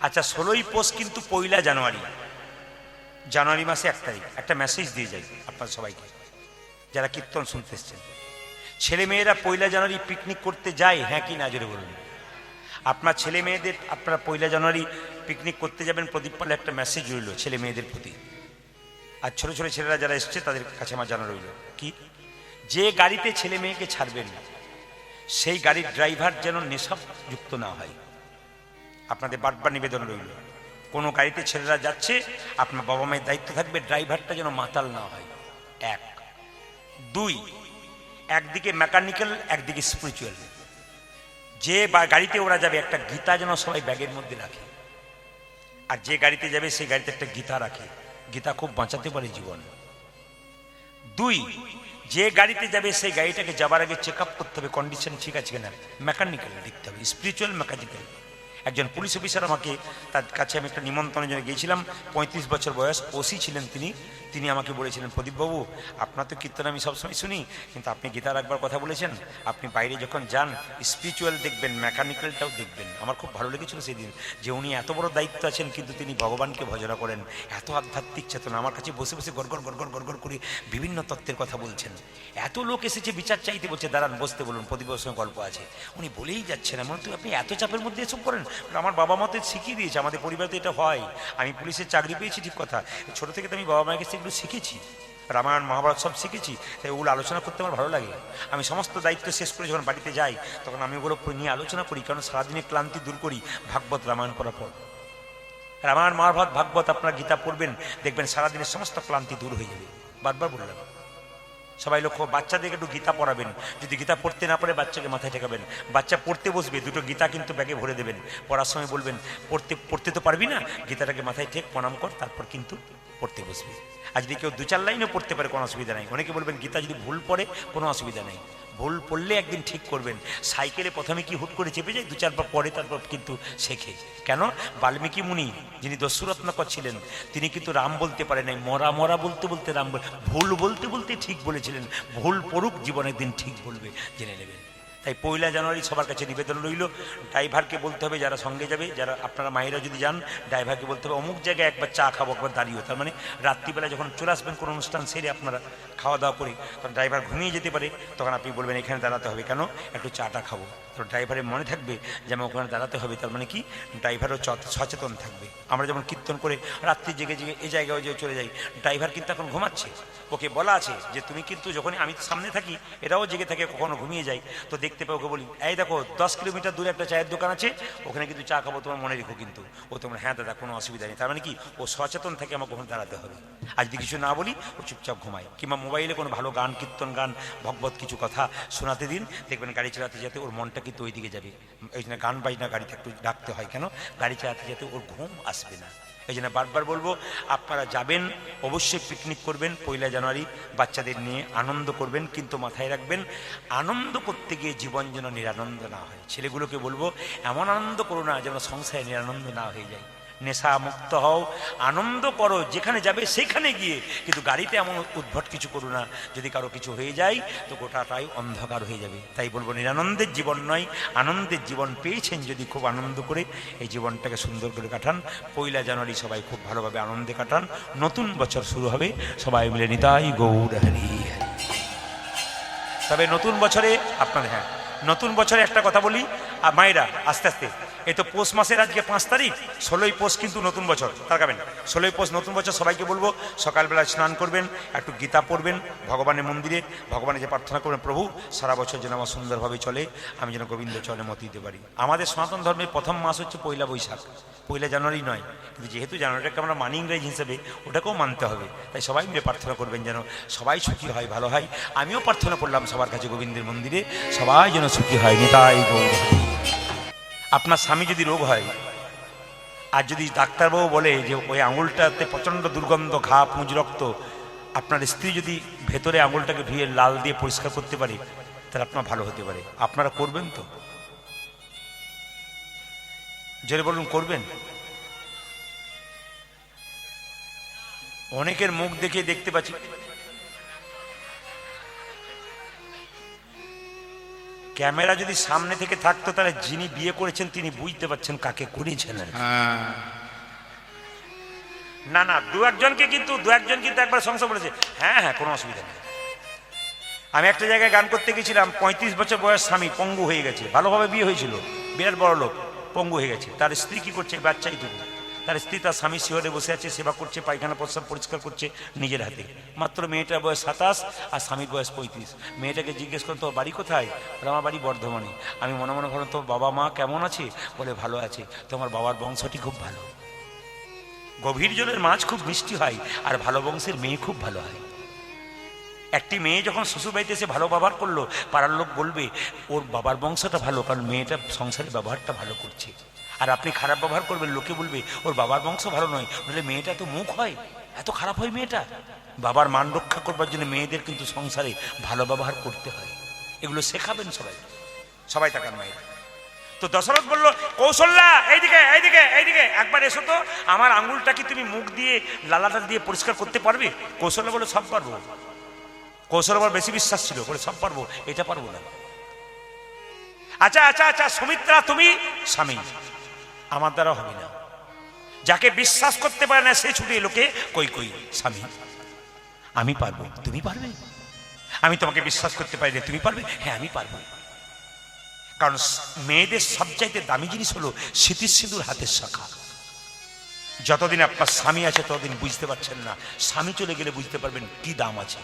আচ্ছা 16ই পৌষ কিন্তু 1 জানুয়ারি, জানুয়ারি মাসে 1 তারিখ। একটা মেসেজ দিয়ে যাই আপনার সবাইকে যারা কীর্তন শুনতে এসছেন। ছেলে মেয়েরা 1 জানুয়ারি পিকনিক করতে যায়, হ্যাঁ কি না জোরে বলুন। আপনার ছেলে মেয়েদের আপনারা 1 জানুয়ারি পিকনিক করতে যাবেন, প্রদীপ পালে একটা মেসেজ রইল ছেলে মেয়েদের প্রতি। আর ছোট ছোট ছেলেরা যারা এসছে তাদের কাছে আমার জানা রইল কি, যে গাড়িতে ছেলে মেয়েকে ছাড়বেন সেই গাড়ির ড্রাইভার যেন নেশাযুক্ত না হয়। আপনাদের বারবার নিবেদন রইল, কোনো গাড়িতে ছেলেরা যাচ্ছে আপনার বাবা মায়ের দায়িত্ব থাকবে ড্রাইভারটা যেন মাতাল না হয়। 1, 2, একদিকে মেকানিক্যাল একদিকে স্পিরিচুয়াল। যে গাড়িতে ওরা যাবে একটা গীতা যেন সবাই ব্যাগের মধ্যে রাখে, আর যে গাড়িতে যাবে সেই গাড়িতে একটা গীতা রাখে, গীতা খুব বাঁচাতে পারে জীবন। 2, যে গাড়িতে যাবে সেই গাড়িটাকে যাবার আগে চেক আপ করতে হবে কন্ডিশন ঠিক আছে কিনা, মেকানিক্যাল দেখতে হবে, স্পিরিচুয়াল মেকানিক্যাল। একজন পুলিশ অফিসার আমাকে, তার কাছে আমি একটা নিমন্ত্রণের জন্য গিয়েছিলাম, 35 বছর বয়স, ওসি ছিলেন তিনি আমাকে বলেছিলেন, প্রদীপবাবু আপনার তো কীর্তন আমি সবসময় শুনি, কিন্তু আপনি গীতা রাখবার কথা বলেছেন, আপনি বাইরে যখন যান স্পিরিচুয়াল দেখবেন, মেকানিক্যালটাও দেখবেন। আমার খুব ভালো লেগেছিল সেদিন যে উনি এত বড় দায়িত্ব আছেন কিন্তু তিনি ভগবানকে ভজনা করেন, এত আধ্যাত্মিক চেতনা। আমার কাছে বসে বসে গড়গড় গড়গড় গড়গড় করে বিভিন্ন তত্ত্বের কথা বলছেন। এত লোক এসেছে বিচার চাইতে, বলছে দাঁড়ান বসতে বলুন, প্রদীপের সঙ্গে গল্প আছে। উনি বলেই যাচ্ছেন, এমন তো আপনি এত চাপের মধ্যে এসব করেন। আমার বাবা মা তো শিখিয়ে দিয়েছে, আমাদের পরিবারে এটা হয়। আমি পুলিশের চাকরি পেয়েছি ঠিক কথা, ছোট থেকে তো আমি বাবা মায়ের কাছে এগুলো শিখেছি, রামায়ণ মহাভারত সব শিখেছি, তাই ওগুলো আলোচনা করতে আমার ভালো লাগে। আমি সমস্ত দায়িত্ব শেষ করে যখন বাড়িতে যাই তখন আমি ওগুলো নিয়ে আলোচনা করি, কারণ সারাদিনের ক্লান্তি দূর করি ভাগবত রামায়ণ পড়ার পর। রামায়ণ মহাভারত ভাগবত আপনারা গীতা পড়বেন, দেখবেন সারাদিনের সমস্ত ক্লান্তি দূর হয়ে যাবে। বারবার বললাম সবাই লক্ষ্য, বাচ্চাদেরকে একটু গীতা পড়াবেন, যদি গীতা পড়তে না পারে বাচ্চাকে মাথায় ঠেকাবেন। বাচ্চা পড়তে বসবে, 2টো গীতা কিন্তু ব্যাগে ভরে দেবেন, পড়ার সময় বলবেন পড়তে তো পারবি না, গীতাটাকে মাথায় ঠেক, প্রণাম কর, তারপর কিন্তু পড়তে বসবে। আর যদি কেউ 2-4 লাইনও পড়তে পারে কোনো অসুবিধা নাই। অনেকে বলবেন গীতা যদি ভুল পড়ে কোনো অসুবিধা নেই, ভুল পড়লে একদিন ঠিক করবেন। সাইকেলে প্রথমে কি হুট করে চেপে যায়, 2-4 বার পরে তারপর কিন্তু শেখে। কেন, বাল্মীকি মুনি যিনি দস্যুরত্নাকর ছিলেন তিনি কিন্তু রাম বলতে পারে নাই, মরা মরা বলতে বলতে রাম, ভুল বলতে বলতে ঠিক বলেছিলেন। ভুল পড়ুক, জীবন একদিন ঠিক বলবে, জেনে নেবেন। তাই 1 জানুয়ারি সবার কাছে নিবেদন রইল, ড্রাইভারকে বলতে হবে যারা সঙ্গে যাবে, যারা আপনারা মায়েরা যদি যান ড্রাইভারকে বলতে হবে অমুক জায়গায় একবার চা খাবো, একবার দাঁড়িয়ে। তার মানে রাত্রিবেলা যখন চলে আসবেন কোনো অনুষ্ঠান সেরে আপনারা খাওয়া দাওয়া করে, তখন ড্রাইভার ঘুমিয়ে যেতে পারে, তখন আপনি বলবেন এখানে দাঁড়াতে হবে, কেন একটু চাটা খাবো। তো ড্রাইভারের মনে থাকবে যে আমার ওখানে দাঁড়াতে হবে, তার মানে কি ড্রাইভারও সচেতন থাকবে। আমরা যেমন কীর্তন করে রাত্রি জেগে জেগে এই জায়গায় যে চলে যাই, ড্রাইভার কিন্তু এখন ঘুমাচ্ছে, ওকে বলা আছে যে তুমি কিন্তু যখনই আমি সামনে থাকি এটাও জেগে থাকে, কখনো ঘুমিয়ে যায়, তো দেখতে পাই ওকে বলি এই দেখো 10 কিলোমিটার দূরে একটা চায়ের দোকান আছে, ওখানে কিন্তু চা খাবো, তোমার মনে রেখো কিন্তু। ও তোমার হ্যাঁ দাদা কোনো অসুবিধা নেই। তার মানে কি ও সচেতন থাকে আমাকে ওখানে দাঁড়াতে হবে। আর যদি কিছু না বলি ও চুপচাপ ঘুমায়, কিংবা মোবাইলে কোনো ভালো গান, কীর্তন গান, ভগবত কিছু কথা শোনাতে দিন, দেখবেন গাড়ি চালাতে যেতে ওর মনটা কিন্তু ওই দিকে যাবে। এই জন্য গান বাজনা গাড়িতে একটু ডাকতে হয়, কেন গাড়ি চালাতে যেতে ওর ঘুম আসবে না। এই জন্য বারবার বলবো আপনারা যাবেন অবশ্যই পিকনিক করবেন 1 জানুয়ারি, বাচ্চাদের নিয়ে আনন্দ করবেন, কিন্তু মাথায় রাখবেন আনন্দ করতে গিয়ে জীবন যেন নিরানন্দ না হয়। ছেলেগুলোকে বলবো এমন আনন্দ করো না যেন সংসারে নিরানন্দ না হয়ে যায়। নেশা মুক্ত হও, আনন্দ করো যেখানে যাবে সেখানে গিয়ে, কিন্তু গাড়িতে এমন উদ্ভট কিছু করো না, যদি কারো কিছু হয়ে যায় তো গোটাটাই অন্ধকার হয়ে যাবে। তাই বলবো নিরানন্দের জীবন নয়, আনন্দের জীবন পেয়েছেন যদি খুব আনন্দ করে এই জীবনটাকে সুন্দর করে কাটান। 1 জানুয়ারি সবাই খুব ভালোভাবে আনন্দে কাটান, নতুন বছর শুরু হবে, সবাই মিলে নিতাই গৌর হরি হরি। তবে নতুন বছরে আপনাদের, হ্যাঁ নতুন বছরে একটা কথা বলি মায়েরা, আস্তে আস্তে এই তো পৌষ মাসের আজকে 5 তারিখ, 16ই পৌষ কিন্তু নতুন বছর, তাকাবেন 16ই পৌষ নতুন বছর। সবাইকে বলবো সকালবেলা স্নান করবেন, একটু গীতা পড়বেন, ভগবানের মন্দিরে ভগবানের যে প্রার্থনা করবেন প্রভু সারা বছর যেন আমার সুন্দরভাবে চলে, আমি যেন গোবিন্দ চরণে মত দিতে পারি। আমাদের সনাতন ধর্মের প্রথম মাস হচ্ছে 1 বৈশাখ, 1 জানুয়ারি নয়, কিন্তু যেহেতু জানুয়ারিটাকে আমরা মানি ইংরেজি হিসেবে, ওটাকেও মানতে হবে। তাই সবাই মিলে প্রার্থনা করবেন যেন সবাই সুখী হয়, ভালো হয়। আমিও প্রার্থনা করলাম সবার কাছে গোবিন্দের মন্দিরে, সবাই যেন সুখী হয়, নিতাই গৌর হরি। আপনার স্বামী যদি রোগ হয় আর যদি ডাক্তারবাবু বলে যে ওই আঙুলটাতে প্রচণ্ড দুর্গন্ধ, ঘা, পুঁজ, রক্ত, আপনার স্ত্রী যদি ভেতরে আঙুলটাকে ধুয়ে লাল দিয়ে পরিষ্কার করতে পারে তাহলে আপনার ভালো হতে পারে। আপনারা করবেন তো? জোরে বলুন, করবেন? অনেকের মুখ দেখে দেখতে পাচ্ছি ক্যামেরা যদি সামনে থেকে থাকতো তাহলে যিনি বিয়ে করেছেন তিনি বুঝতে পারছেন কাকে করেছেন। না না, দু একজন কিন্তু একবার সংসার বলেছে হ্যাঁ হ্যাঁ কোনো অসুবিধা নেই। আমি একটা জায়গায় গান করতে গেছিলাম, 35 বছর বয়স, স্বামী পঙ্গু হয়ে গেছে, ভালোভাবে বিয়ে হয়েছিল, বিরাট বড় লোক, পঙ্গু হয়ে গেছে। তার স্ত্রী কি করছে, বাচ্চাই তবু তার স্ত্রী তার স্বামী শিহরে বসে আছে, সেবা করছে, পায়খানা প্রস্রাব পরিষ্কার করছে নিজের হাতে। মাত্র মেয়েটার বয়স 27 আর স্বামীর বয়স 35। মেয়েটাকে জিজ্ঞেস করেন তোর বাড়ি কোথায়? বলে আমার বাড়ি বর্ধমানে। আমি মনে মনে ভাবলাম তোর বাবা মা কেমন আছে? বলে ভালো আছে। তোমার বাবার বংশটি খুব ভালো, গভীর জলের মাছ খুব মিষ্টি হয়, আর ভালো বংশের মেয়ে খুব ভালো হয়। একটি মেয়ে যখন শ্বশুরবাড়িতে এসে ভালো ব্যবহার করলো, পাড়ার লোক বলবে ওর বাবার বংশটা ভালো, কারণ মেয়েটা সংসারের ব্যবহারটা ভালো করছে। আর আপনি খারাপ ব্যবহার করবেন, লোকে বলবে ওর বাবার বংশ ভালো নয়, বলে মেয়েটা তো মুখ হয়, এত খারাপ হয় মেয়েটা। বাবার মান রক্ষা করবার জন্য মেয়েদের কিন্তু সংসারে ভালো ব্যবহার করতে হয়। এগুলো শেখাবেন সবাই, সবাই তাকান মায়ের। তো দশরথ বলল কৌশল্যা এইদিকে এইদিকে এইদিকে একবার এসো তো, আমার আঙুলটা কি তুমি মুখ দিয়ে লালাটা দিয়ে পরিষ্কার করতে পারবে? কৌশল্যা বলে সব পারবো। কৌশল আবার বেশি বিশ্বাস ছিল, বলে সব পারবো, এটা পারবো না। আচ্ছা আচ্ছা আচ্ছা সুমিত্রা তুমি স্বামী, আমার দ্বারা হবে না। যাকে বিশ্বাস করতে পারে না সে ছুটে লোকে কই কই স্বামী আমি পারবো, তুমি পারবে? আমি তোমাকে বিশ্বাস করতে পারি না, তুমি পারবে? হ্যাঁ আমি পারবো। কারণ মেয়েদের সবচাইতে দামি জিনিস হলো স্মৃতির সিঁদুর হাতের শাখা। যতদিন আপনার স্বামী আছে ততদিন বুঝতে পারছেন না, স্বামী চলে গেলে বুঝতে পারবেন কি দাম আছে।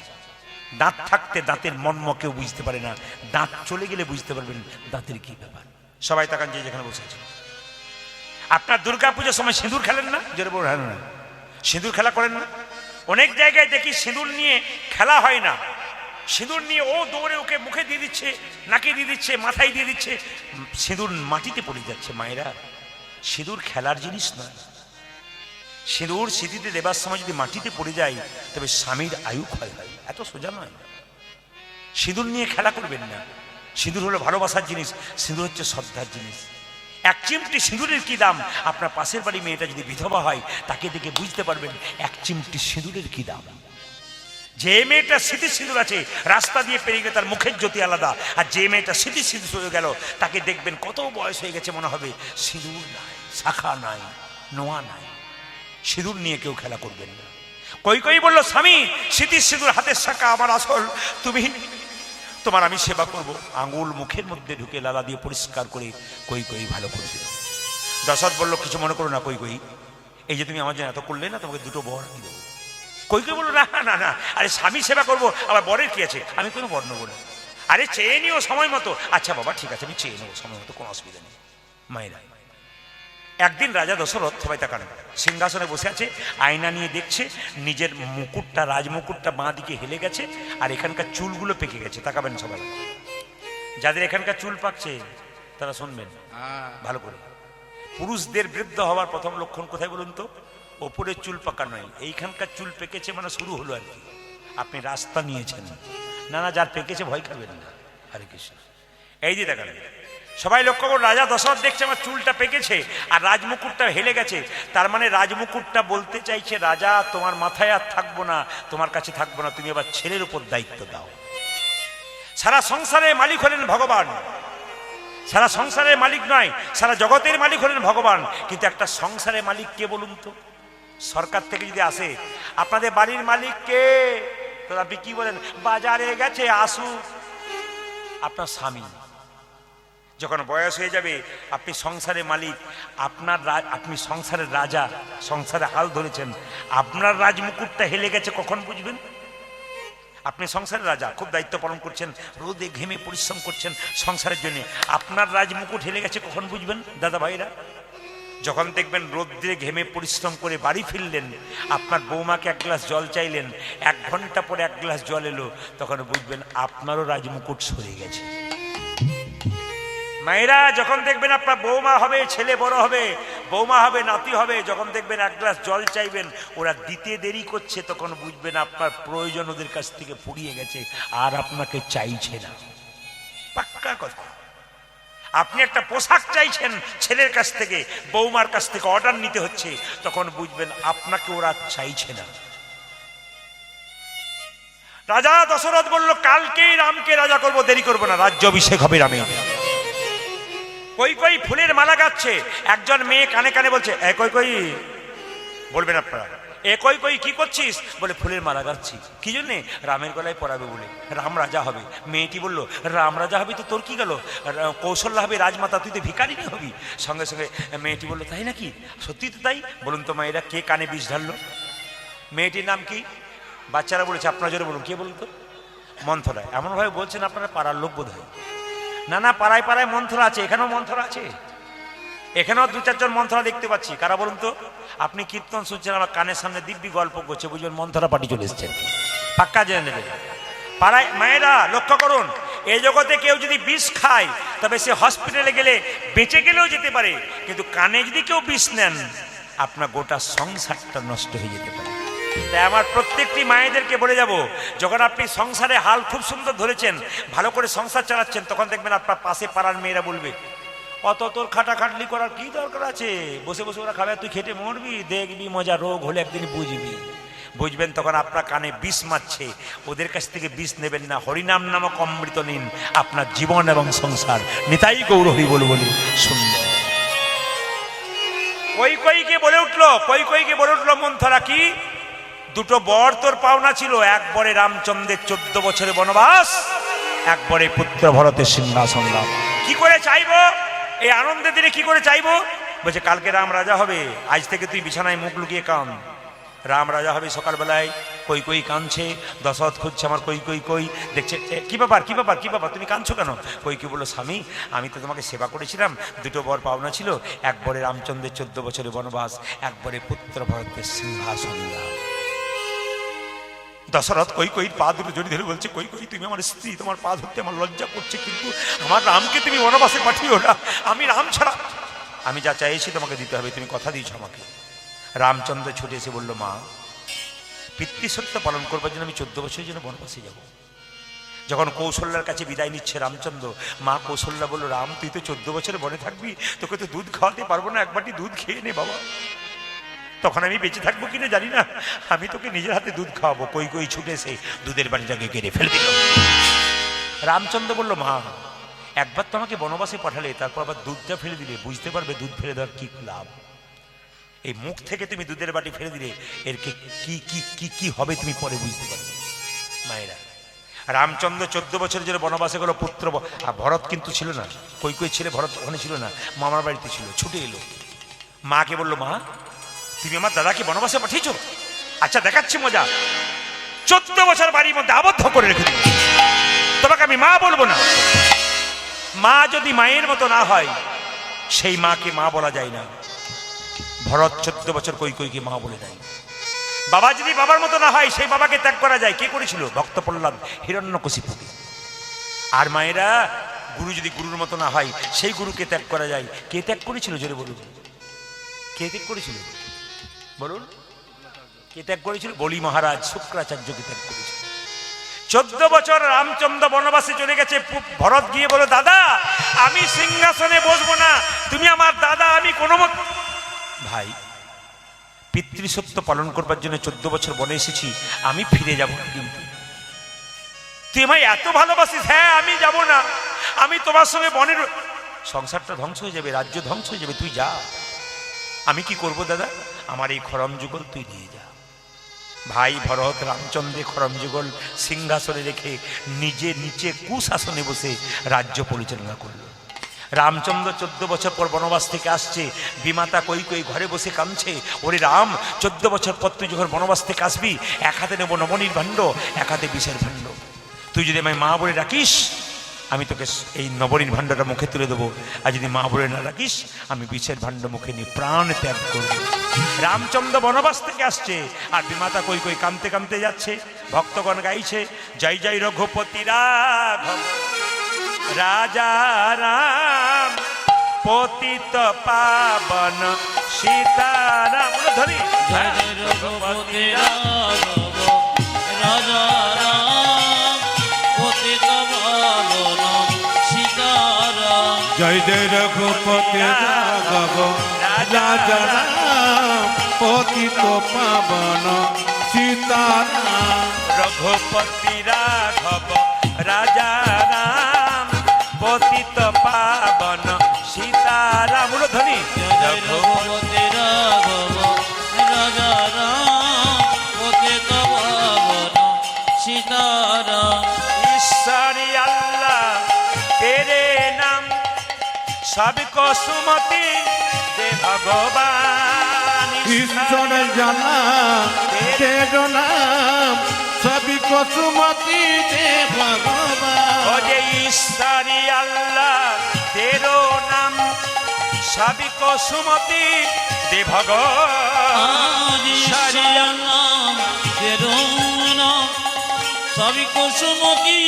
দাঁত থাকতে দাঁতের মর্ম কেউ বুঝতে পারে না, দাঁত চলে গেলে বুঝতে পারবেন দাঁতের কি ব্যাপার। সবাই তাকান যে যেখানে বসে আছে। আপনার দুর্গা পুজোর সময় সিঁদুর খেলেন না? জোরে বড় না, সিঁদুর খেলা করেন না? অনেক জায়গায় দেখি সিঁদুর নিয়ে খেলা হয় না, সিঁদুর নিয়ে ও দৌড়ে ওকে মুখে দিয়ে দিচ্ছে, নাকে দিয়ে দিচ্ছে, মাথায় দিয়ে দিচ্ছে, সিঁদুর মাটিতে পড়ে যাচ্ছে। মায়েরা, সিঁদুর খেলার জিনিস না। সিঁদুর স্মৃতিতে দেবার সময় যদি মাটিতে পড়ে যায় তবে স্বামীর আয়ু ক্ষয় হয়, এত সোজা নয়। সিঁদুর নিয়ে খেলা করবেন না। সিঁদুর হলো ভালোবাসার জিনিস, সিঁদুর হচ্ছে শ্রদ্ধার জিনিস। এক চিমটি সিঁদুরের কি দাম, আপনার পাশের বাড়ি মেয়েটা যদি বিধবা হয় তাকে দেখে বুঝতে পারবেন এক চিমটি সিঁদুরের কি দাম। যে মেয়েটা স্মৃতির সিঁদুর আছে রাস্তা দিয়ে পেরিয়ে গেলে তার মুখের জ্যোতি আলাদা, আর যে মেয়েটা স্মৃতির সিঁদুর হয়ে গেল তাকে দেখবেন কত বয়স হয়ে গেছে মনে হবে, সিঁদুর নাই, শাখা নাই, নোয়া নাই। সিঁদুর নিয়ে কেউ খেলা করবেন না। কই কই বললো স্বামী স্মৃতির সিঁদুর হাতের শাখা আমার আসল, তুমি তোমার আমি সেবা করব। আঙুল মুখের মধ্যে ঢুকে লালা দিয়ে পরিষ্কার করে কই কই ভালো করবে। দশরথ বলল কিছু মনে করো না কই কই, এই যে তুমি আমার জন্য এত করলে না, তোমাকে দুটো বর কি দেবো। কই কই বললো না না না, আরে স্বামী সেবা করবো, আবার বরের কি আছে, আমি কোনো বর নেবো না। আরে চেয়ে নিও সময় মতো। আচ্ছা বাবা ঠিক আছে, আমি চেয়ে নেবো সময় মতো, কোনো অসুবিধা নেই। মায়েরা, একদিন রাজা দশরথ, সবাই তাকান, সিংহাসনে বসে আছে, আয়না নিয়ে দেখছে নিজের মুকুটটা, রাজমুকুটটা বাঁ দিকে হেলে গেছে, আর এখানকার চুলগুলো পেকে গেছে। তাকাবেন সবাই, যাদের এখানকার চুল পাকছে তারা শুনবেন ভালো করে। পুরুষদের বৃদ্ধ হওয়ার প্রথম লক্ষণ কোথায় বলুন তো? ওপরের চুল পাকা নয়, এইখানকার চুল পেকেছে মানে শুরু হলো আর কি। আপনি রাস্তা নিয়েছেন না, না যার পেকেছে ভয় খাবেন না। হরে কৃষ্ণ। এই যে দেখান সবাই লক্ষ্য করুন, রাজা দশরথ দেখছে আমার চুলটা পেকেছে আর রাজমুকুটটা হেলে গেছে। তার মানে রাজমুকুটটা বলতে চাইছে রাজা তোমার মাথায় আর থাকবো না, তোমার কাছে থাকবো না, তুমি আবার ছেলের উপর দায়িত্ব দাও। সারা সংসারের মালিক হলেন ভগবান, সারা সংসারের মালিক নয়, সারা জগতের মালিক হলেন ভগবান। কিন্তু একটা সংসারের মালিক কে বলুন তো? সরকার থেকে যদি আসে আপনাদের বাড়ির মালিক কে, তো আপনি কি বলেন? বাজারে গেছে আসুক। আপনার স্বামী যখন বয়স হয়ে যাবে, আপনি সংসারের মালিক, আপনি সংসারের রাজা, সংসারে হাল ধরেছেন, আপনার রাজমুকুটটা হেলে গেছে কখন বুঝবেন? আপনি সংসারের রাজা, খুব দায়িত্ব পালন করছেন, রোদে ঘেমে পরিশ্রম করছেন সংসারের জন্য, আপনার রাজমুকুট হেলে গেছে কখন বুঝবেন? দাদা ভাইরা, যখন দেখবেন রোদ্রে ঘেমে পরিশ্রম করে বাড়ি ফিরলেন, আপনার বৌমাকে এক গ্লাস জল চাইলেন, 1 ঘন্টা পরে 1 গ্লাস জল এলো, তখন বুঝবেন আপনারও রাজমুকুট সরে গেছে। মায়েরা, যখন দেখবেন আপনার বৌমা হবে, ছেলে বড় হবে, বৌমা হবে, নাতি হবে, যখন দেখবেন 1 গ্লাস জল চাইবেন, ওরা দিতে দেরি করছে, তখন বুঝবেন আপনার প্রয়োজন ওদের কাছ থেকে ফুরিয়ে গেছে, আর আপনাকে চাইছে না। পাক্কা কথা। আপনি একটা পোশাক চাইছেন ছেলের কাছ থেকে, বৌমার কাছ থেকে অর্ডার নিতে হচ্ছে, তখন বুঝবেন আপনাকে ওরা চাইছে না। রাজা দশরথ বলল কালকেই রামকে রাজা করব, দেরি করব না, রাজ্য অভিষেক হবে রামের। কই কই ফুলের মালা গাচ্ছে, একজন মেয়ে কানে কানে বলছে এ কই কই, বলবেন আপনারা, এ কই কই কি করছিস? বলে ফুলের মালা গাচ্ছি। কি জন্যে? রামের গলায় পরাবে বলে, রাম রাজা হবে। মেয়েটি বলল রাম রাজা হবি তো তোর কি গেল, কৌশল্যা হবে রাজমাতা, তুই তো ভিখারিনী হবি। সঙ্গে সঙ্গে মেয়েটি বলল তাই নাকি? সত্যি তো তাই। বলুন তো মায়েরা, কে কানে বিষ ঢাললো? মেয়েটির নাম কি? বাচ্চারা বলেছে, আপনার জন্য বলুন, কে বলুন তো? মন্থরা। এমনভাবে বলছেন আপনারা পাড়ার লোক বোধ হয়। না না, পাড়ায় পাড়ায় মন্থরা আছে, এখানেও মন্থরা আছে, এখানেও দু চারজন মন্থরা দেখতে পাচ্ছি। কারা বলুন তো? আপনি কীর্তন শুনছেন, আমার কানের সামনে দিব্যি গল্প করছে, বুঝবেন মন্থরা পার্টি চলে এসছেন, পাক্কা জেনে নেবেন। পাড়ায় মায়েরা লক্ষ্য করুন, এই জগতে কেউ যদি বিষ খায় তবে সে হসপিটালে গেলে বেঁচে গেলেও যেতে পারে, কিন্তু কানে যদি কেউ বিষ নেন আপনার গোটা সংসারটা নষ্ট হয়ে যেতে পারে। তাই আমার প্রত্যেকটি মায়েদেরকে বলে যাব, যখন আপনি সংসারে হাল খুব সুন্দর ধরেছেন, ভালো করে সংসার চালাচ্ছেন, তখন দেখবেন আপনার পাশে পাড়ার মেয়েরা বলবে অত তোর খাটাখাটলি করার কি দরকার আছে, বসে বসে ওরা খাবে, তুই খেটে মরবি, দেখবি মজা, রোগ হলে একদিন বুঝবি। বুঝবেন তখন আপনার কানে বিষ মারছে, ওদের কাছ থেকে বিষ নেবেন না, হরিনাম নামক অমৃত নিন, আপনার জীবন এবং সংসার নিতাই গৌর হরি বল বলি সুন্দর। কই কইকে বলে উঠলো, কই কইকে বলে উঠলো মন্থরা, কি দুটো বর তোর পাওনা ছিল, এক বরে রামচন্দ্রের 14 বছরের বনবাস, এক বরে পুত্র ভরতের সিংহাসন লাভ। কি করে চাইবো এই আনন্দের দিনে, কি করে চাইবো? বলছে কালকে রাম রাজা হবে, আজ থেকে তুই বিছানায় মুখ লুকিয়ে কান। রাম রাজা হবে সকালবেলায়, কই কই কাঁদছে, দশরথ খুঁজছে আমার কই কই কই, দেখছে কি ব্যাপার কি ব্যাপার কি ব্যাপার, তুমি কাঁদছো কেন? কই কি বললো, স্বামী আমি তো তোমাকে সেবা করেছিলাম, দুটো বর পাওনা ছিল, এক বরে রামচন্দ্রের 14 বছরের বনবাস, এক বরে পুত্র ভরতের সিংহাসন লাভ। দশরথ কই কই পা দুটো জড়িয়ে ধরে বলছে, কই কই তুমি আমার স্ত্রী, তোমার পা ধরতে আমার লজ্জা করছে, কিন্তু আমার রামকে তুমি বনবাসে পাঠিও না, আমি রাম ছাড়া, আমি যা চাইছি তোমাকে দিতে হবে, তুমি কথা দিয়েছো আমাকে। রামচন্দ্র ছুটে এসে বলল, মা পিতৃসত্য পালন করবার জন্য আমি 14 বছরের জন্য বনবাসে যাব। যখন কৌশল্যার কাছে বিদায় নিচ্ছে রামচন্দ্র, মা কৌশল্যা বলল, রাম তুই তো 14 বছরে বনে থাকবি, তোকে তো দুধ খাওয়াতে পারবো না, এক বাটি দুধ খেয়ে নে বাবা, তখন আমি বেঁচে থাকবো কিনা জানি না, আমি তোকে নিজের হাতে দুধ খাওয়াবো। কই কই ছুটে এসে দুধের বাড়িটাকে কেড়ে ফেলে দিল। রামচন্দ্র বলল, মা একবার তো আমাকে বনবাসে পাঠালে, তারপর আবার দুধটা ফেলে দিলে, বুঝতে পারবে দুধ ফেলে দেওয়ার কি লাভ। এই মুখ থেকে তুমি দুধের বাটি ফেলে দিলে এর কি কি কি কি হবে তুমি পরে বুঝতে পারবে। মায়েরা, রামচন্দ্র 14 বছরের জন্য বনবাসে গেল, পুত্র ভরত কিন্তু ছিল না, কই কই ছেলে ভরত ওখানে ছিল না, মামার বাড়িতে ছিল, ছুটে এলো। মাকে বলল, মা তুমি আমার দাদাকে বনবাসে পাঠিয়েছো, আচ্ছা দেখাচ্ছি মজা, 14 বছর বাড়ির মধ্যে আবদ্ধ করে রেখে দিই, তোমাকে আমি মা বলবো না। মা যদি মায়ের মতো না হয়, সেই মাকে মা বলা যায় না। ভরত 14 বছর কই কইকে মা বলে দেয়। বাবা যদি বাবার মতো না হয়, সেই বাবাকে ত্যাগ করা যায়। কে করেছিল? ভক্ত প্রহ্লাদ হিরণ্যকশিপুকে। আর মায়েরা, গুরু যদি গুরুর মতো না হয়, সেই গুরুকে ত্যাগ করা যায়। কে ত্যাগ করেছিল জোরে বলুন, কে ত্যাগ করেছিল বলুন, কে ত্যাগ করেছিল? বলি মহারাজ শুক্রাচার্যকে ত্যাগ করেছিল। 14 বছর রামচন্দ্র বনবাসে চলে গেছে। ভরত গিয়ে বলো, দাদা আমি সিংহাসনে বসবো না, তুমি আমার দাদা, আমি কোনো মত। ভাই পিতৃসত্য পালন করবার জন্য 14 বছর বনে এসেছি, আমি ফিরে যাব না, কিন্তু তুই আমায় এত ভালোবাসিস, হ্যাঁ আমি যাব না, আমি তোমার সঙ্গে বনের, সংসারটা ধ্বংস হয়ে যাবে, রাজ্য ধ্বংস হয়ে যাবে, তুই যা। আমি কি করব দাদা? আমার এই খরম যুগল তুই নিয়ে যা। ভাই ভরত রামচন্দ্রে খরম যুগল সিংহাসনে রেখে নিজে নিচে কুশাসনে বসে রাজ্য পরিচালনা করল। রামচন্দ্র 14 বছর পর বনবাস থেকে আসছে, বিমাতা কই কই ঘরে বসে কাঁদছে, ওরে রাম 14 বছর পর তুই যখন বনবাস থেকে আসবি, এক হাতে নেবো নবনীর ভাণ্ড, এক হাতে বিষের ভাণ্ড, তুই যদি আমায় মা বলে ডাকিস, আমি তোকে এই নবনীর ভাণ্ডটা মুখে তুলে দেবো, আর যদি মা বলে না ডাকিস, আমি বিষের ভাণ্ড মুখে নিয়ে প্রাণ ত্যাগ করবো। রামচন্দ্র বনবাস থেকে আসছে, আর বিমাতা কই কই কাঁদতে কাঁদতে যাচ্ছে। ভক্তগণ গাইছে, জয় জয় রঘুপতি রাঘব রাজা রাম পতিত পাবন সীতারাম। ধরি জয় জয় রঘুপতি রাঘব রাজা রাম পতিত পাবন সীতারাম। জয় জয় রঘুপতি রাঘব রাজা রাম পতিত পাবন সীতারাম রঘুপতি রাঘব রাজা রাম পতিত পাবন সীতারাম ধ্বনি রঘুপতি রাঘব রাজা রাম পতিত পাবন সীতারাম ঈশ্বরী আল্লাহ তেরে নাম সবকো সুমতি দে ভগবান ঈশ্বর জানা তেরো নাম সবই কসুমতি দে ভগবান ও যে ঈশ্বরী আল্লাহ তেরো নাম সবকো সুমতি দে ভগবান সবই কুসুমতি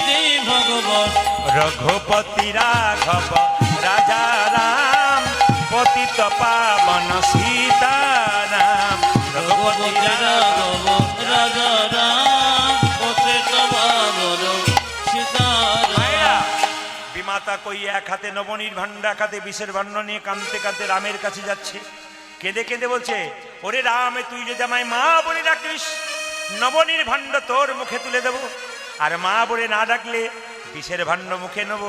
দে ভগবান রঘুপতি রাঘব রাজা রাম পতিত পাবন সীতারাম রঘুপতি রাঘব রাজা রাম পতিত পাবন সীতারাম বিমাতা কই এক হাতে নবনীর ভান্ডা এক হাতে বিষের ভাণ্ড নিয়ে কাঁদতে কাঁদতে রামের কাছে যাচ্ছে। কেঁদে কেঁদে বলছে, ওরে রাম তুই যদি আমায় মা বলে ডাকিস নবনীর ভাণ্ড তোর মুখে তুলে দেব, আর মা বলে না ডাকলে বিষের ভাণ্ড মুখে নেব।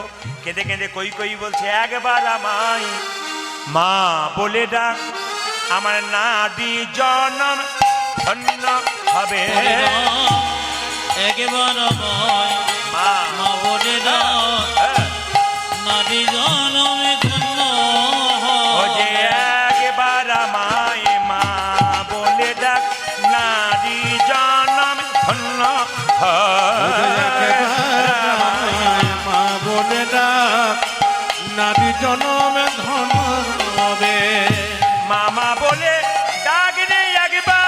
কেঁদে কেঁদে কই কই বলছে, একবার আমায় মা বলে ডাক, আমার নাডি জনম ধন্য হবে। একবার মা মা বলে দাও নারী জনমে ধন্য ও যে একবার আমায় মা বলে ডাক, নারী জনম ধন্য মা বলে ডাক নারী জনমে ধন হবে মামা বলে ডাক রে একবার।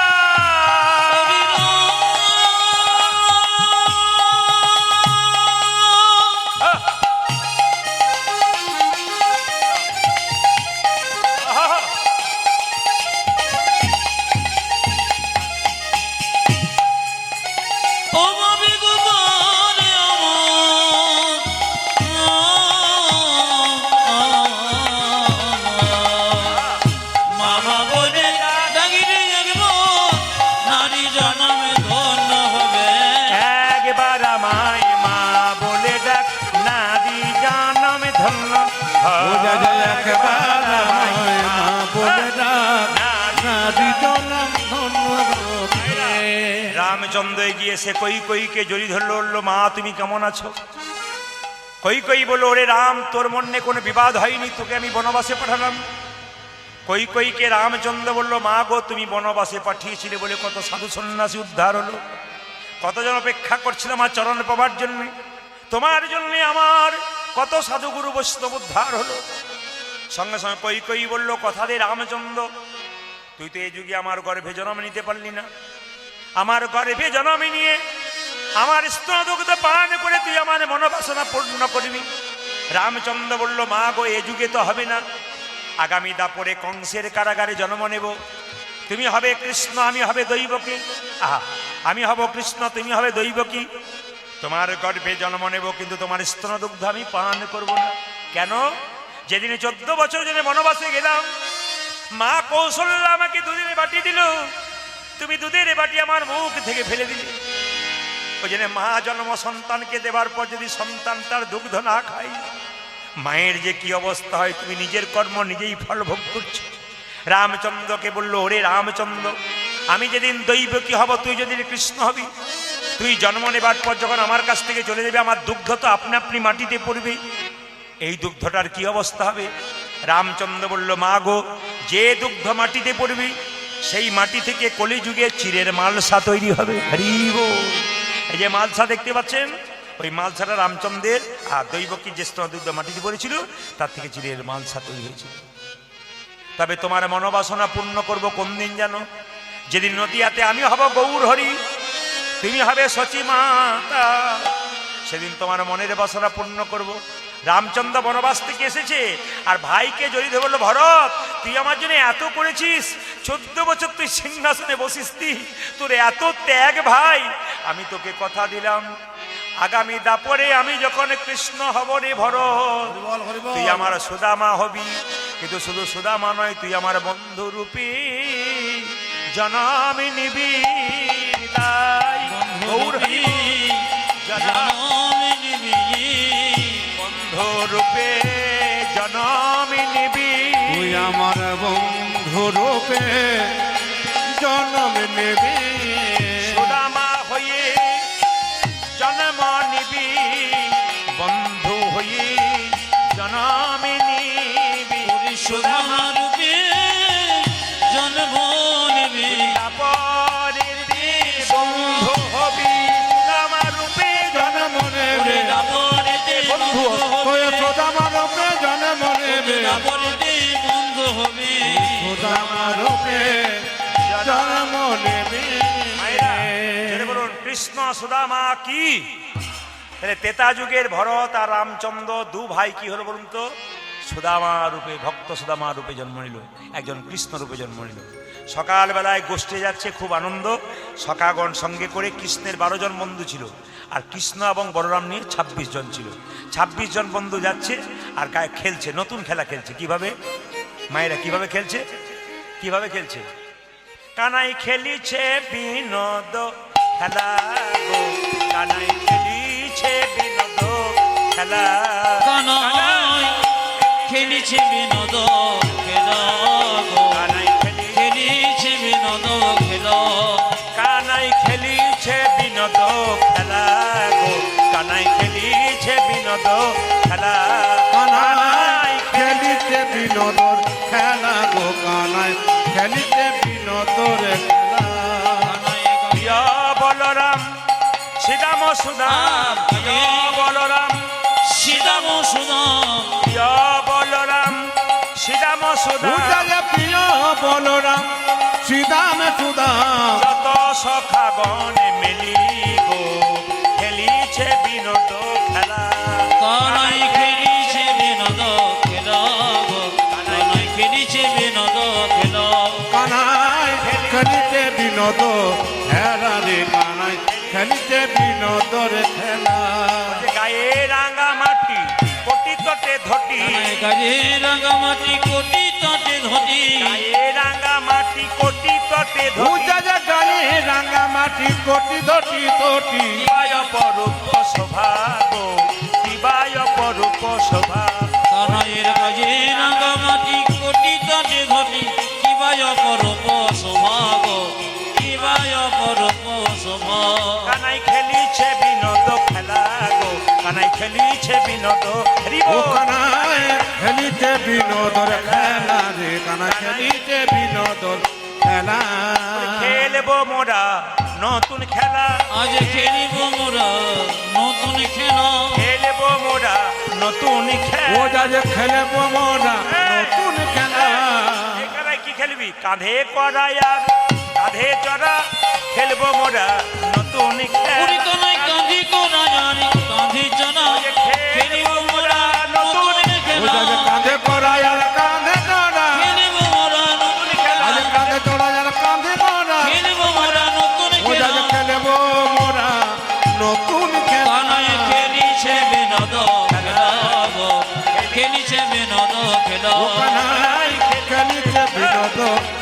মামা বলে ডাকিলে একবার নারী জনমে ধন্য হবে। একবার আমায় মা বলে ডাক, নারী জনম ধন্য বোঝা যায় একবার আমায় মা বলে ডাক নারী জনম ধন হবে রামচন্দ্র এগিয়ে সে কই কইকে জড়ি ধরলো, বললো মা তুমি কেমন আছো? কই কই বললো, ওরে রাম তোর মনে কোনো বিবাদ হয়নি, তোকে আমি বনবাসে পাঠালাম। কই কইকে রামচন্দ্র বললো, মা গো তুমি বনবাসে পাঠিয়েছিলে বলে কত সাধু সন্ন্যাসী উদ্ধার হলো, কতজন অপেক্ষা করছিল আমার চরণ পাবার জন্য, তোমার জন্য আমার কত সাধুগুরু বৈষ্ণব উদ্ধার হলো। সঙ্গে সঙ্গে কই কই বললো, কথা দে রামচন্দ্র তুই তো এই যুগে আমার গর্ভে জন্ম নিতে পারলি না, আমার গর্ভে জন্ম নিয়ে আমার স্তনদুগ্ধ পান করে তুই আমার মনোবাসনা পূর্ণ করবি। রামচন্দ্র বলল, মা গো এ যুগে তো হবে না, আগামী দাপরে কংসের কারাগারে জন্ম নেব, তুমি হবে কৃষ্ণ আমি হবে দৈবকী। আহা, আমি হব কৃষ্ণ তুমি হবে দৈবকী, তোমার গর্ভে জন্ম নেব কিন্তু তোমার স্তনদুগ্ধ আমি পান করব না। কেন? যেদিন 14 বছর জন্য বনবাসে গেলাম, মা কৌশল্যা আমাকে দুধের বাটি দিল, তুমি দুধের বাটি আমার মুখ থেকে ফেলে দিলে। ওই জন্য মা জন্ম সন্তানকে দেবার পর যদি সন্তান তার দুগ্ধ না খায়, মায়ের যে কি অবস্থা হয় তুমি নিজের কর্ম নিজেই ফল ভোগ করছো। রামচন্দ্রকে বললো, ওরে রামচন্দ্র আমি যেদিন দৈবকী হব তুই যেদিন কৃষ্ণ হবি, তুই জন্ম নেবার পর যখন আমার কাছ থেকে চলে যাবে আমার দুগ্ধ তো আপনি আপনি মাটিতে পড়বে, এই দুগ্ধটার কি অবস্থা হবে? রামচন্দ্র বলল, মা গো যে দুগ্ধ মাটিতে পড়বে সেই মাটি থেকে কলিযুগে চিরের মালসা তৈরি হবে। হরি বল। এই যে মালসা দেখতে পাচ্ছেন, ওই মালসাটা রামচন্দ্রের আর দৈবকী যে স্তনদুগ্ধ মাটিতে পড়েছিল তার থেকে চিরের মালসা তৈরি হয়েছিল। তবে তোমার মনোবাসনা পূর্ণ করব কোন দিন জানো? যেদিন নদিয়াতে আমি হব গৌর হরি, তুমি হবে সচী মাতা, সেদিন তোমার মনের বাসনা পূর্ণ করব। রামচন্দ্র বনবাস থেকে এসেছে আর ভাইকে জড়িয়ে বললো, ভরত তুই আমার জন্য এত করেছিস, 14 বছর তুই সিংহাসনে বসিসতি, তোর এত ত্যাগ ভাই, আমি তোকে কথা দিলাম আগামী দাপরে আমি যখন কৃষ্ণ হব রে ভরত, তুই আমার সুদামা হবি, কিন্তু শুধু সুদামা নয় তুই আমার বন্ধু রূপী জনমিনী বিদায় গৌর হরি জনমিনী বন্ধু রূপে জনমিনী তুই আমার বন্ধু রূপে জন্ম নেবি সুদামা হয়ে জন্ম নিবি বন্ধু হয়ে জনমিনী সুদামা রূপে জন্ম নিবি পরের বন্ধু হবি সুদামা রূপে জন্ম নেবে বন্ধু তুই সুদামা রূপে জন্ম নেবে বন্ধু হবে সুদামা রূপে জন্ম নেবে মায়েরা জোরে বলুন কৃষ্ণ সুদামা কি তাহলে তেতা যুগের ভরত আর রামচন্দ্র দু ভাই কি হলো বলুন তো সুদামা রূপে ভক্ত সুদামা রূপে জন্ম নিল একজন কৃষ্ণ রূপে জন্ম নিল সকালবেলায় গোষ্ঠে যাচ্ছে খুব আনন্দ সখাগণ সঙ্গে করে কৃষ্ণের 12 জন বন্ধু ছিল আর কৃষ্ণ এবং বলরাম নিয়ে 26 জন ছিল 26 জন বন্ধু যাচ্ছে আর গায়ে খেলছে নতুন খেলা খেলছে কিভাবে মায়েরা কিভাবে খেলছে কিভাবে খেলছে কানাই খেলিছে বিনোদ খেলা গো কানাই খেলিছে বিনোদ খেলা কানাই খেলিছে বিনোদ খেলা গো কানাই খেলিছে বিনোদ খেলা কানাই খেলিছে বিনোদ খেলা গো কানাই খেলিছে বিনোদ খেলা কানাই খেলিতে বিনোদর খেলা গো কানাই খেলিতে বিনোদর খেলা প্রিয় বলরাম শ্রীরাম সুদাম প্রিয় বলরাম সীতাম সুদাম প্রিয় বলরাম শ্রীরাম সুদাম উজালে প্রিয় বলরাম শ্রীদাম সুদাম যত সখাগণ মিলি গো খেলিছে বিনোদ খেলা কানাই খেলিছে বিনোদ খেলা গো কানাই খেলিছে বিনোদ খেলা কানাই খেলিতে বিনোদ খেলা রে কানাই খেলিতে বিনোদর খেলা যে গায়ে রাঙা মাটি কোটি তটে ধটি কানাই গায়ে রাঙামাটি কোটি তটে ধরি গায়ে রাঙা মাটি কোটি তটে ধটি উজালে গায়ে রাঙা মাটি কোটি ধটি তটি দিবায় পরূপ শোভা গো দিবায় পরূপ শোভা কানাইয়ের গায়ে রাঙামাটি কোটি তটে ধরি কিবায় পরপ সভাগ কিবায় পরপ সভা কানাই খেলিছে বিনোদ খেলা গো কানাই খেলিছে বিনোদ হরিব ও কানাই খেলিতে বিনোদর খেলা রে কানাই খেলিতে বিনোদর খেলা খেলবো মোরা নতুন খেলা আজ খেলিব মোরা নতুন খেলা খেলবো মোরা নতুন ও খেলা যা খেলব মোরা নতুন খেলা এখানে কি খেলবি কাঁধে করাই আর কাঁধে চড়া খেলবো মোরা নতুন উড়ি খেলা কানাই কাঁধি কোনা জানি কাঁধি জানা খেলিব মোরা নতুন ও খেলা যা কাঁধে করাই আর কাঁধে চড়া খেলিব মোরা নতুন খেলা আজ কাঁধে চড়া আর কাঁধে চড়া খেলিব মোরা নতুন ও যা খেলা খেলব মোরা নতুন খেলা কানাই খেলিছে বিনোদ খেলা গো খেলিছে বিনোদ খেলা ও কানাই খেলিতে বিনোদ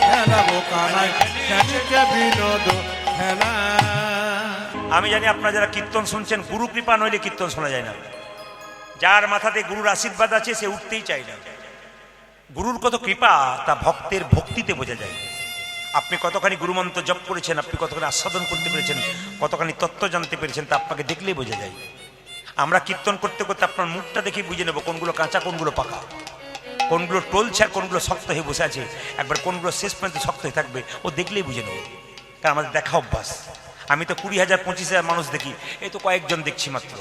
খেলা ও কানাই খেলিতে বিনোদ খেলা আমি জানি আপনারা যারা কীর্তন শুনছেন গুরু কৃপা নইলে কীর্তন শোনা যায় না যার মাথাতে গুরুর আশীর্বাদ আছে সে উঠতেই চায় না গুরুর কত কৃপা তা ভক্তের ভক্তিতে বোঝা যায় আপনি কতখানি গুরুমন্ত্র জপ করেছেন আপনি কতখানি আস্বাদন করতে পেরেছেন কতখানি তত্ত্ব জানতে পেরেছেন তা আপনাকে দেখলেই বোঝা যায় আমরা কীর্তন করতে করতে আপনার মুখটা দেখে বুঝে নেব কোনগুলো কাঁচা কোনগুলো পাকা কোনগুলো টলছে আর কোনগুলো শক্ত হয়ে বসে আছে একবার কোনগুলো শেষ পর্যন্ত শক্ত হয়ে থাকবে ও দেখলেই বুঝে নেব কারণ আমাদের দেখা অভ্যাস আমি তো 20,000 25,000 মানুষ দেখি এই তো কয়েকজন দেখছি মাত্র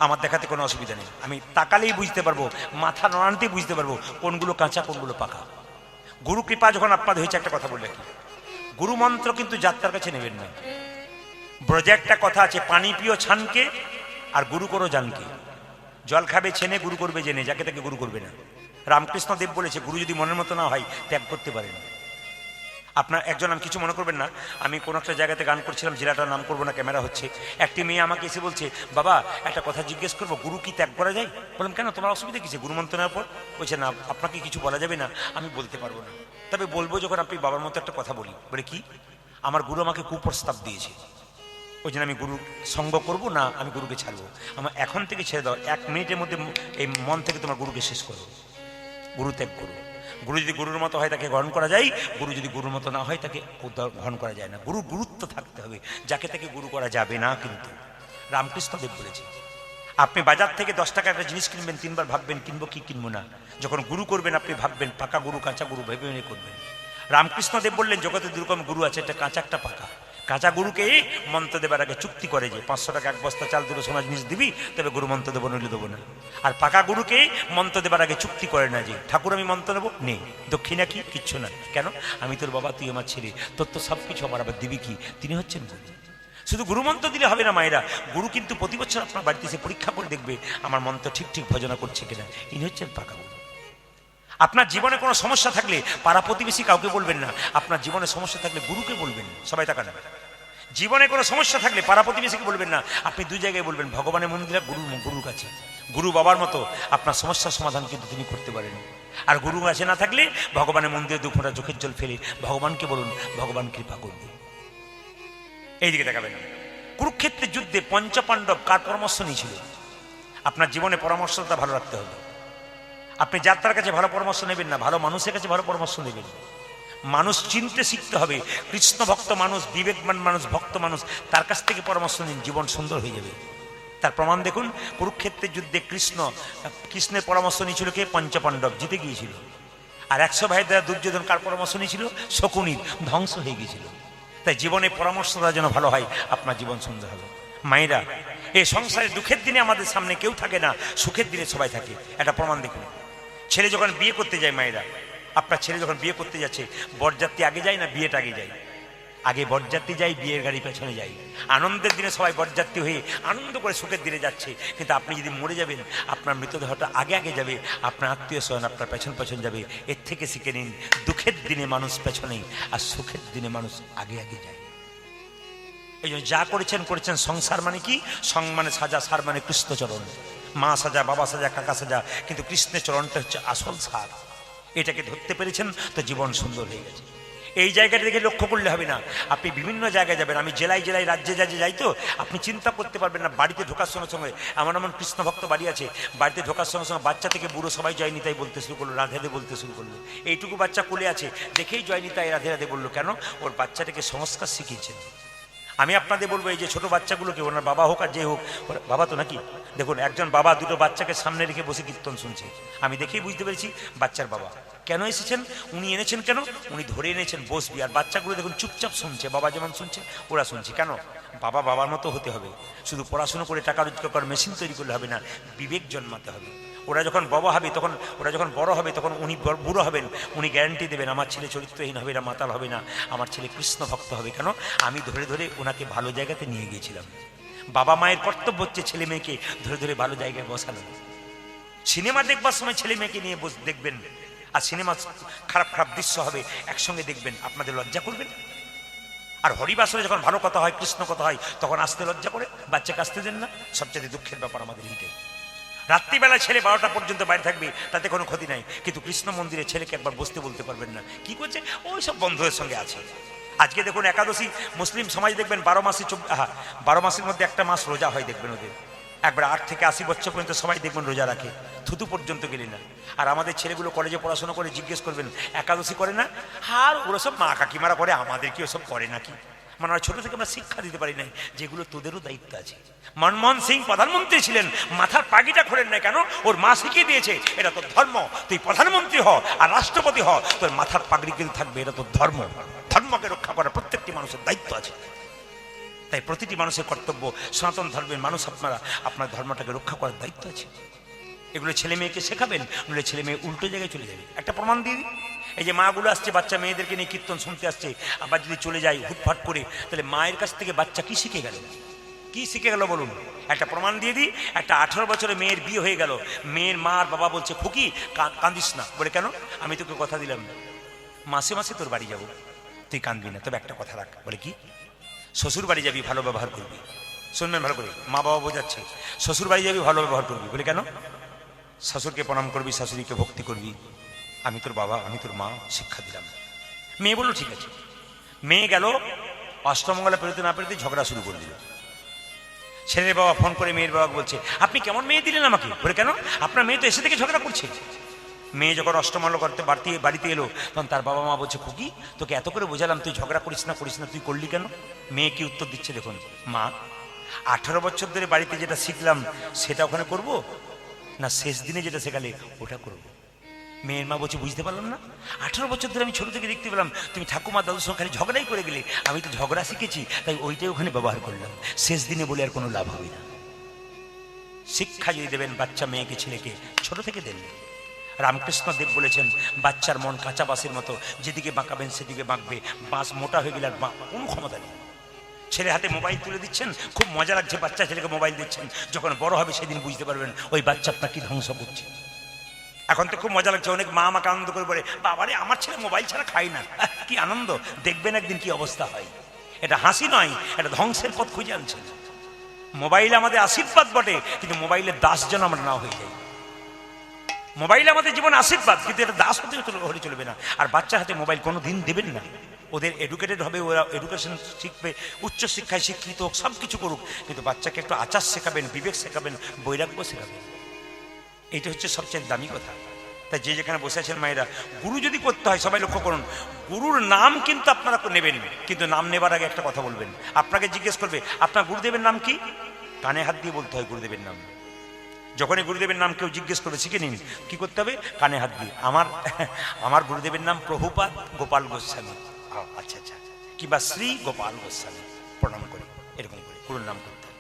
আমার দেখাতে কোনো অসুবিধা নেই আমি তাকালেই বুঝতে পারবো মাথা নড়ানতেই বুঝতে পারবো কোনগুলো কাঁচা কোনগুলো পাকা গুরু কৃপা যখন আপনাদের হয়েছে একটা কথা বললে কি গুরু মন্ত্র কিন্তু যাত্রার কাছে নেবেন না ব্রজে একটা কথা আছে পানি পিও ছানকে আর গুরু করো জানকে জল খাবে ছেনে গুরু করবে জেনে যাকে তাকে গুরু করবে না রামকৃষ্ণ দেব বলেছে গুরু যদি মনের মতো না হয় ত্যাগ করতে পারে না আপনার একজন, আমি কিছু মনে করবেন না, আমি কোনো একটা জায়গাতে গান করছিলাম, জেলাটার নাম করবো না, ক্যামেরা হচ্ছে। একটি মেয়ে আমাকে এসে বলছে, বাবা একটা কথা জিজ্ঞেস করবো, গুরু কি ত্যাগ করা যায়? বললাম কেন, তোমার অসুবিধা কিছু গুরু মন্ত্র নেওয়ার পর? বলছে না, আপনাকে কিছু বলা যাবে না। আমি বলতে পারবো না, তবে বলবো যখন আপনি বাবার মতো একটা কথা বলি। বলে কি? আমার গুরু আমাকে কুপ্রস্তাব দিয়েছে, ওই জন্য আমি গুরুর সঙ্গ করবো না, আমি গুরুকে ছাড়বো। আমার এখন থেকে ছেড়ে দাও, 1 মিনিটের মধ্যে এই মন থেকে তোমার গুরুকে শেষ করো, গুরু ত্যাগ করো। গুরু যদি গুরুর মতো হয় তাকে গ্রহণ করা যায়, গুরু যদি গুরুর মতো না হয় তাকে গ্রহণ করা যায় না। গুরু গুরুত্ব থাকতে হবে, যাকে তাকে গুরু করা যাবে না। কিন্তু রামকৃষ্ণদেব বলেছে, আপনি বাজার থেকে 10 টাকা একটা জিনিস কিনবেন, 3 বার ভাববেন কিনবো কি কিনবো না। যখন গুরু করবেন আপনি ভাববেন পাকা গুরু কাঁচা গুরু ভেবে ভেবে করবেন। রামকৃষ্ণদেব বললেন জগতে 2 রকম গুরু আছে, একটা কাঁচা একটা পাকা। কাঁচা গুরুকে মন্ত্র দেবার আগে চুক্তি করে যে 500 টাকা 1 বস্তা চাল দুটো সোনা জিনিস দিবি, তবে গুরু মন্ত্র দেবো, নইলে দেবো না। আর পাকা গুরুকে মন্ত্র দেবার আগে চুক্তি করে না যে ঠাকুর আমি মন্ত্র নেবো, নেই দক্ষিণা কি কিচ্ছু না, কেন আমি তোর বাবা, তুই আমার ছেলে, তোর তো সব কিছু, আমার আবার দিবি কি? তিনি হচ্ছেন গুরু। শুধু গুরু মন্ত্র দিলে হবে না মায়েরা, গুরু কিন্তু প্রতি বছর আপনার বাড়িতে এসে পরীক্ষা করে দেখবে আমার মন্ত্র ঠিক ঠিক ভজনা করছে কিনা। ইনি হচ্ছেন পাকা গুরু। আপনার জীবনে কোনো সমস্যা থাকলে পাড়া প্রতিবেশী কাউকে বলবেন না, আপনার জীবনে সমস্যা থাকলে গুরুকে বলবেন। সবাই তাকান, জীবনে কোনো সমস্যা থাকলে পাড়া প্রতিবেশীকে বলবেন না, আপনি 2 জায়গায় বলবেন, ভগবানের মন্দিরে, গুরুর কাছে। গুরু বাবার মতো আপনার সমস্যার সমাধান কিন্তু তিনি করতে পারেন। আর গুরু কাছে না থাকলে ভগবানের মন্দিরে 2 ফোঁটা চোখের জল ফেলে ভগবানকে বলুন, ভগবান কৃপা করবে। এইদিকে দেখাবেন। কুরুক্ষেত্রের যুদ্ধে পঞ্চপাণ্ডব কার পরামর্শ নিয়েছিল? আপনার জীবনে পরামর্শটা ভালো রাখতে হবে। আপনি যাত্রার কাছে ভালো পরামর্শ নেবেন না, ভালো মানুষের কাছে ভালো পরামর্শ নেবেন। মানুষ চিনতে শিখতে হবে, কৃষ্ণ ভক্ত মানুষ, বিবেকবান মানুষ, ভক্ত মানুষ, তার কাছ থেকে পরামর্শ নিন, জীবন সুন্দর হয়ে যাবে। তার প্রমাণ দেখুন, কুরুক্ষেত্রের যুদ্ধে কৃষ্ণের পরামর্শ নিয়েছিল কে? পঞ্চপাণ্ডব, জিতে গিয়েছিল। আর 100 ভাইয়ের দ্বারা দুর্যোধন কার পরামর্শ নিয়েছিল? শকুনির, ধ্বংস হয়ে গিয়েছিল। তাই জীবনে পরামর্শটা যেন ভালো হয়, আপনার জীবন সুন্দর হবে। মায়েরা, এই সংসারে দুঃখের দিনে আমাদের সামনে কেউ থাকে না, সুখের দিনে সবাই থাকে। একটা প্রমাণ দেখুন, ছেলে যখন বিয়ে করতে যায়, মায়েরা আপনার ছেলে যখন বিয়ে করতে যাচ্ছে, বরযাত্রী আগে যায় না বিয়েটা আগে যায়? আগে বরযাত্রী যাই, বিয়ের গাড়ি পেছনে যাই। আনন্দের দিনে সবাই বরযাত্রী হয়ে আনন্দ করে সুখের দিনে যাচ্ছে, কিন্তু আপনি যদি মরে যাবেন, আপনার মৃতদেহটা আগে আগে যাবে, আপনার আত্মীয় স্বজন আপনার পেছন পেছন যাবে। এর থেকে শিখে নিন, দুঃখের দিনে মানুষ পেছনেই, আর সুখের দিনে মানুষ আগে আগে যায়। এই জন্য যা করেছেন করেছেন। সংসার মানে কি? সং মানে সাজা, সার মানে কৃষ্ণচরণ। মা সাজা, বাবা সাজা, কাকা সাজা, কিন্তু কৃষ্ণের চরণটা হচ্ছে আসল সার। এটাকে ধরতে পেরেছেন তো জীবন সুন্দর হয়ে গেছে। এই জায়গাটা দেখে লক্ষ্য করলে হবে না, আপনি বিভিন্ন জায়গায় যাবেন। আমি জেলায় জেলায়, রাজ্যে রাজ্যে যাই, তো আপনি চিন্তা করতে পারবেন না। বাড়িতে ঢোকার সঙ্গে সঙ্গে, এমন এমন কৃষ্ণ ভক্ত বাড়ি আছে, বাড়িতে ঢোকার সঙ্গে সঙ্গে বাচ্চা থেকে বুড়ো সবাই জয় নিতাই বলতে শুরু করলো, রাধে রাধে বলতে শুরু করলো। এইটুকু বাচ্চা কোলে আছে, দেখেই জয় নিতাই রাধে রাধে বললো। কেন? ওর বাচ্চাটাকে সংস্কার শিখিয়েছেন। আমি আপনাদের বলবো, এই যে ছোট বাচ্চাগুলোকে, ওনার বাবা হোক আর যে হোক, বাবা তো নাকি, দেখুন একজন বাবা 2টো বাচ্চাকে সামনে রেখে বসে কীর্তন শুনছে। আমি দেখেই বুঝতে পেরেছি বাচ্চার বাবা। কেন এসেছেন? উনি এনেছেন কেন? উনি ধরে এনেছেন বসবি। আর বাচ্চাগুলো দেখুন চুপচাপ শুনছে, বাবা যেমন শুনছে ওরা শুনছে। কেন? বাবা বাবার মতো হতে হবে। শুধু পড়াশুনো করে টাকা রোজগার করার মেশিন তৈরি করলে হবে না, বিবেক জন্মাতে হবে। ওরা যখন বাবা হবে, তখন ওরা যখন বড় হবে, তখন উনি বুড়ো হবেন, উনি গ্যারান্টি দেবেন আমার ছেলে চরিত্রহীন হবে না, মাতাল হবে না, আমার ছেলে কৃষ্ণ ভক্ত হবে। কেন? আমি ধরে ধরে ওনাকে ভালো জায়গাতে নিয়ে গিয়েছিলাম। বাবা মায়ের কর্তব্য হচ্ছে ছেলে মেয়েকে ধরে ধরে ভালো জায়গায় বসানো। সিনেমা দেখবার সময় ছেলে মেয়েকে নিয়ে দেখবেন, আর সিনেমা খারাপ খারাপ দৃশ্য হবে একসঙ্গে দেখবেন, আপনাদের লজ্জা করবেন? আর হরিবাসরে যখন ভালো কথা হয়, কৃষ্ণ কথা হয়, তখন আসতে লজ্জা করে, বাচ্চাকে আসতে দেন না। সবচেয়ে দুঃখের ব্যাপার আমাদের হিটে। রাত্রিবেলা ছেলে 12টা পর্যন্ত বাইরে থাকবে, তাতে কোনো ক্ষতি নাই, কিন্তু কৃষ্ণ মন্দিরে ছেলেকে একবার বসতে বলতে পারবেন না। কি করছে? ওই সব বন্ধুদের সঙ্গে আছে। আজকে দেখুন একাদশী, মুসলিম সমাজ দেখবেন 12 মাসের মধ্যে একটা মাস রোজা হয়, দেখবেন ওদের একবার 8 থেকে 80 বছর পর্যন্ত সবাই দেখবেন রোজা রাখে, থুতু পর্যন্ত গেলে না। আর আমাদের ছেলেগুলো কলেজে পড়াশোনা করে জিজ্ঞেস করবেন একাদশী করে না? আর ওরা সব মা কাকিমারা করে, আমাদের কি ওসব করে নাকি? মানে ছোট থেকে আমরা শিক্ষা দিতে পারি নাই যেগুলো তোদেরও দায়িত্ব আছে। মনমোহন সিং প্রধানমন্ত্রী ছিলেন, মাথার পাগড়িটা খোলেন না কেন? ওর মা শিখিয়ে দিয়েছে এটা তোর ধর্ম, তুই প্রধানমন্ত্রী হ আর রাষ্ট্রপতি হ, তোর মাথার পাগড়ি কিন্তু থাকবে, এটা তোর ধর্ম। ধর্মকে রক্ষা করার প্রত্যেকটি মানুষের দায়িত্ব আছে। তাই প্রতিটি মানুষের কর্তব্য, সনাতন ধর্মের মানুষ আপনারা আপনার ধর্মটাকে রক্ষা করার দায়িত্ব আছে। এগুলো ছেলে মেয়েকে শেখাবেন, নইলে ছেলে মেয়ে উল্টো জায়গায় চলে যাবে। একটা প্রমাণ দিয়ে দিই, এই যে মাগুলো আসছে বাচ্চা মেয়েদেরকে নিয়ে কীর্তন শুনতে আসছে, আবার যদি চলে যায় হুটফাট করে, তাহলে মায়ের কাছ থেকে বাচ্চা কি শিখে গেল? কি শিখে গেল বলুন? একটা প্রমাণ দিয়ে দিই। একটা 18 বছরের মেয়ের বিয়ে হয়ে গেল, মেয়ের মা আর বাবা বলছে খুকি কাঁদিস না। বলে কেন? আমি তোকে কথা দিলাম মাসে মাসে তোর বাড়ি যাব, তুই কাঁদবি না, তবে একটা কথা রাখ। বলে কি? শ্বশুর বাড়ি যাবি, ভালো ব্যবহার করবি। শুনবেন ভালো করে, মা বাবা বোঝাচ্ছে, শ্বশুর বাড়ি যাবি, ভালো ব্যবহার করবি। বলে কেন? শ্বশুরকে প্রণাম করবি, শাশুড়িকে ভক্তি করবি। আমি তোর বাবা, আমি তোর মা, শিক্ষা দিলাম। মেয়ে বললো ঠিক আছে। মেয়ে গেল, অষ্টমঙ্গলা পেরোতে না পেরোতে ঝগড়া শুরু করে দিল। ছেলের বাবা ফোন করে মেয়ের বাবা বলছে, আপনি কেমন মেয়ে দিলেন আমাকে? বলে কেন? আপনার মেয়ে তো এসে থেকে ঝগড়া করছে। মেয়ে যখন অষ্টমঙ্গলা করতে বাড়িতে এলো, তখন তার বাবা মা বলছে, খুকি তোকে এত করে বোঝালাম, তুই ঝগড়া করিস না, তুই করলি কেন? মেয়ে কি উত্তর দিচ্ছে দেখুন, মা 18 বছর ধরে বাড়িতে যেটা শিখলাম সেটা ওখানে করব, না শেষ দিনে যেটা শেখালে ওটা করব? মেয়ের মা বলছে, বুঝতে পারলাম না, 18 বছর ধরে আমি ছোট থেকে দেখতে পেলাম তুমি ঠাকুমা দাদুর সঙ্গে খালি ঝগড়াই করে গেলে, আমি তো ঝগড়া শিখেছি তাই ওইটাই ওখানে ব্যবহার করলাম, শেষ দিনে বলে আর কোনো লাভ হবে না। শিক্ষা যদি দেবেন বাচ্চা মেয়েকে ছেলেকে, ছোট থেকে দেন। রামকৃষ্ণ দেব বলেছেন, বাচ্চার মন কাঁচা বাঁশের মতো, যেদিকে বাঁকাবেন সেদিকে বাঁকবে, বাঁশ মোটা হয়ে গেলে আর কোনো ক্ষমতা নেই। ছেলে হাতে মোবাইল তুলে দিচ্ছেন, খুব মজা লাগছে, বাচ্চা ছেলেকে মোবাইল দিচ্ছেন, যখন বড় হবে সেদিন বুঝতে পারবেন ওই বাচ্চা আপনার কি ধ্বংস করছে। এখন তো খুব মজা লাগছে, অনেক মা আমাকে আনন্দ করে বলে, বাবারে আমার ছেলে মোবাইল ছাড়া খায় না। কি আনন্দ, দেখবেন একদিন কি অবস্থা হয়। এটা হাসি নয়, এটা ধ্বংসের পথ খুঁজে আনছেন। মোবাইল আমাদের আশীর্বাদ বটে, কিন্তু মোবাইলের দাস যেন আমরা না হয়ে যাই। মোবাইল আমাদের জীবন আশীর্বাদ, কিন্তু এটা দাস হতে চলবে না। আর বাচ্চার হাতে মোবাইল কোনো দিন দেবেন না। ওদের এডুকেটেড হবে, ওরা এডুকেশন শিখবে, উচ্চশিক্ষায় শিক্ষিত হোক, সব কিছু করুক, কিন্তু বাচ্চাকে একটু আচার শেখাবেন, বিবেক শেখাবেন, বৈরাগ্য শেখাবেন। এইটা হচ্ছে সবচেয়ে দামি কথা। তাই যে যেখানে বসে আছেন মায়েরা, গুরু যদি করতে হয় সবাই লক্ষ্য করুন, গুরুর নাম কিন্তু আপনারা নেবেন, কিন্তু নাম নেবার আগে একটা কথা বলবেন। আপনাকে জিজ্ঞেস করবে আপনার গুরুদেবের নাম কি, কানে হাত দিয়ে বলতে হয় গুরুদেবের নাম। যখনই গুরুদেবের নাম কেউ জিজ্ঞেস করবে, শিখে নিন কি করতে হবে, কানে হাত দিয়ে। আমার গুরুদেবের নাম প্রভুপাদ গোপাল গোস্বামী, আচ্ছা আচ্ছা, কিংবা শ্রী গোপাল গোস্বামী, প্রণাম করি, এরকম করে গুরুর নাম করতে হয়।